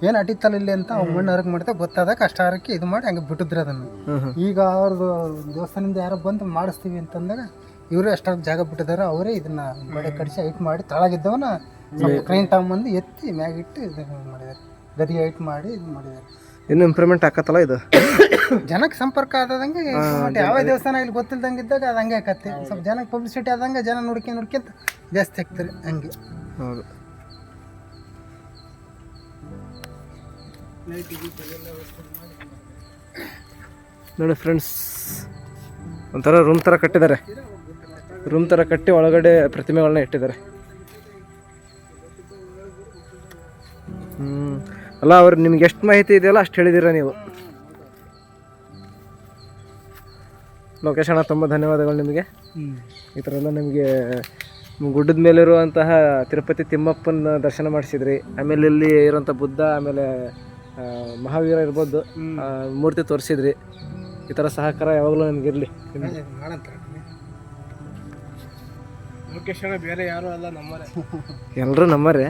ಏನು ಅಟಿತ್ತಲ್ಲ ಇಲ್ಲಿ ಅಂತ ಅವ್ರು ಮಣ್ಣು ಹರಕೆ ಮಾಡ್ತಾ ಗೊತ್ತಾದಾಗ ಅಷ್ಟು ಹರಕೆ ಇದು ಮಾಡಿ ಹಂಗೆ ಬಿಟ್ಟಿದ್ರು ಅದನ್ನು. ಈಗ ಅವ್ರದ್ದು ದೇವಸ್ಥಾನದಿಂದ ಯಾರೋ ಬಂದು ಮಾಡಿಸ್ತೀವಿ ಅಂತಂದಾಗ ಇವರೇ ಅಷ್ಟಾಗಿ ಜಾಗ ಬಿಟ್ಟಿದ್ದಾರೆ. ಅವರೇ ಇದನ್ನ ಬಡೆ ಕಡಿಸಿ ಹೈಟ್ ಮಾಡಿ ತಳಗಿದ್ದವನ್ನ ಸ್ವಲ್ಪ ಕ್ರೈನ್ ತಗೊಂಬಂದು ಎತ್ತಿ ಮ್ಯಾಗಿಟ್ಟು ಇದು ಮಾಡಿದ್ದಾರೆ. ಗದಿ ಹೈಟ್ ಮಾಡಿ ಇದು ಮಾಡಿದ್ದಾರೆ. ಇನ್ನೂ ಇಂಪ್ರೂವ್ಮೆಂಟ್ ಆಕತ್ತಲ್ಲ ಇದು? ಜನಕ್ಕೆ ಸಂಪರ್ಕ ಆದಂಗೆ ಯಾವ ದೇವಸ್ಥಾನ ಇಲ್ಲಿ ಗೊತ್ತಿಲ್ದಂಗೆ ಇದ್ದಾಗ ಅದು ಹಂಗೆ ಆಕತ್ತೆ. ಸ್ವಲ್ಪ ಜನಕ್ಕೆ ಪಬ್ಲಿಸಿಟಿ ಆದಂಗೆ ಜನ ನೋಡ್ಕೊಂತ ಜಾಸ್ತಿ ಆಗ್ತಾರೆ ಹಂಗೆ. ಹೌದು. ನೋಡಿ ಫ್ರೆಂಡ್ಸ್, ಒಂಥರ ರೂಮ್ ಥರ ಕಟ್ಟಿದ್ದಾರೆ. ರೂಮ್ ಥರ ಕಟ್ಟಿ ಒಳಗಡೆ ಪ್ರತಿಮೆಗಳನ್ನ ಇಟ್ಟಿದ್ದಾರೆ. ಅಲ್ಲ, ಅವ್ರು ನಿಮ್ಗೆ ಎಷ್ಟು ಮಾಹಿತಿ ಇದೆಯಲ್ಲ ಅಷ್ಟು ಹೇಳಿದ್ದೀರ ನೀವು. ಲೋಕೇಶ್ ಅಣ್ಣ, ತುಂಬ ಧನ್ಯವಾದಗಳು ನಿಮಗೆ. ಈ ಥರ ಎಲ್ಲ ನಿಮಗೆ ಗುಡ್ಡದ ಮೇಲಿರುವಂತಹ ತಿರುಪತಿ ತಿಮ್ಮಪ್ಪನ ದರ್ಶನ ಮಾಡಿಸಿದ್ರಿ. ಆಮೇಲೆ ಇಲ್ಲಿ ಇರೋಂಥ ಬುದ್ಧ, ಆಮೇಲೆ ಮಹಾವೀರ ಇರ್ಬೋದು, ಮೂರ್ತಿ ತೋರಿಸಿದ್ರಿ. ಈ ಥರ ಸಹಕಾರ ಯಾವಾಗಲೂ ನಿಮಗಿರಲಿ. ಲೋಕೇಶ್ ಅಣ್ಣ ಬೇರೆ ಯಾರು ಅಲ್ಲ, ನಮ್ಮರೇ. ಎಲ್ಲರೂ ನಮ್ಮರೇ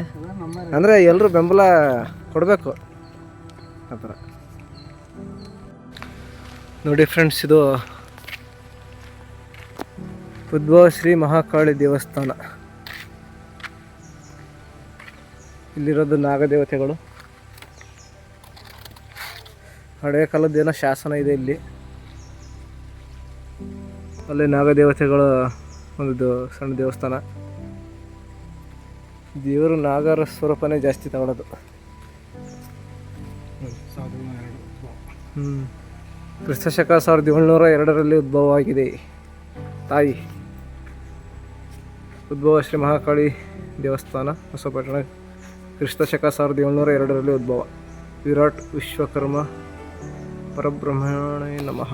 ಅಂದರೆ ಎಲ್ಲರೂ ಬೆಂಬಲ ಕೊಡಬೇಕು ಆ ಥರ. ನೋಡಿ ಫ್ರೆಂಡ್ಸ್, ಇದು ಉದ್ಭವ ಶ್ರೀ ಮಹಾಕಾಳಿ ದೇವಸ್ಥಾನ. ಇಲ್ಲಿರೋದು ನಾಗದೇವತೆಗಳು. ಹಳೆಯ ಕಾಲದ್ದೇನೋ ಶಾಸನ ಇದೆ ಇಲ್ಲಿ. ಅಲ್ಲಿ ನಾಗದೇವತೆಗಳ ಒಂದು ಸಣ್ಣ ದೇವಸ್ಥಾನ. ದೇವರು ನಾಗರ ಸ್ವರೂಪನೇ ಜಾಸ್ತಿ ತಗೊಳ್ಳೋದು. ಕ್ರಿಸ್ತಶಕ 1702ರಲ್ಲಿ ಉದ್ಭವವಾಗಿದೆ ತಾಯಿ. ಉದ್ಭವ ಶ್ರೀ ಮಹಾಕಾಳಿ ದೇವಸ್ಥಾನ, ಬಸವಪಟ್ಟಣ. ಕ್ರಿಸ್ತಶಕ 1702ರಲ್ಲಿ ಉದ್ಭವ. ವಿರಾಟ್ ವಿಶ್ವಕರ್ಮ ಪರಬ್ರಹ್ಮಣೇ ನಮಃ.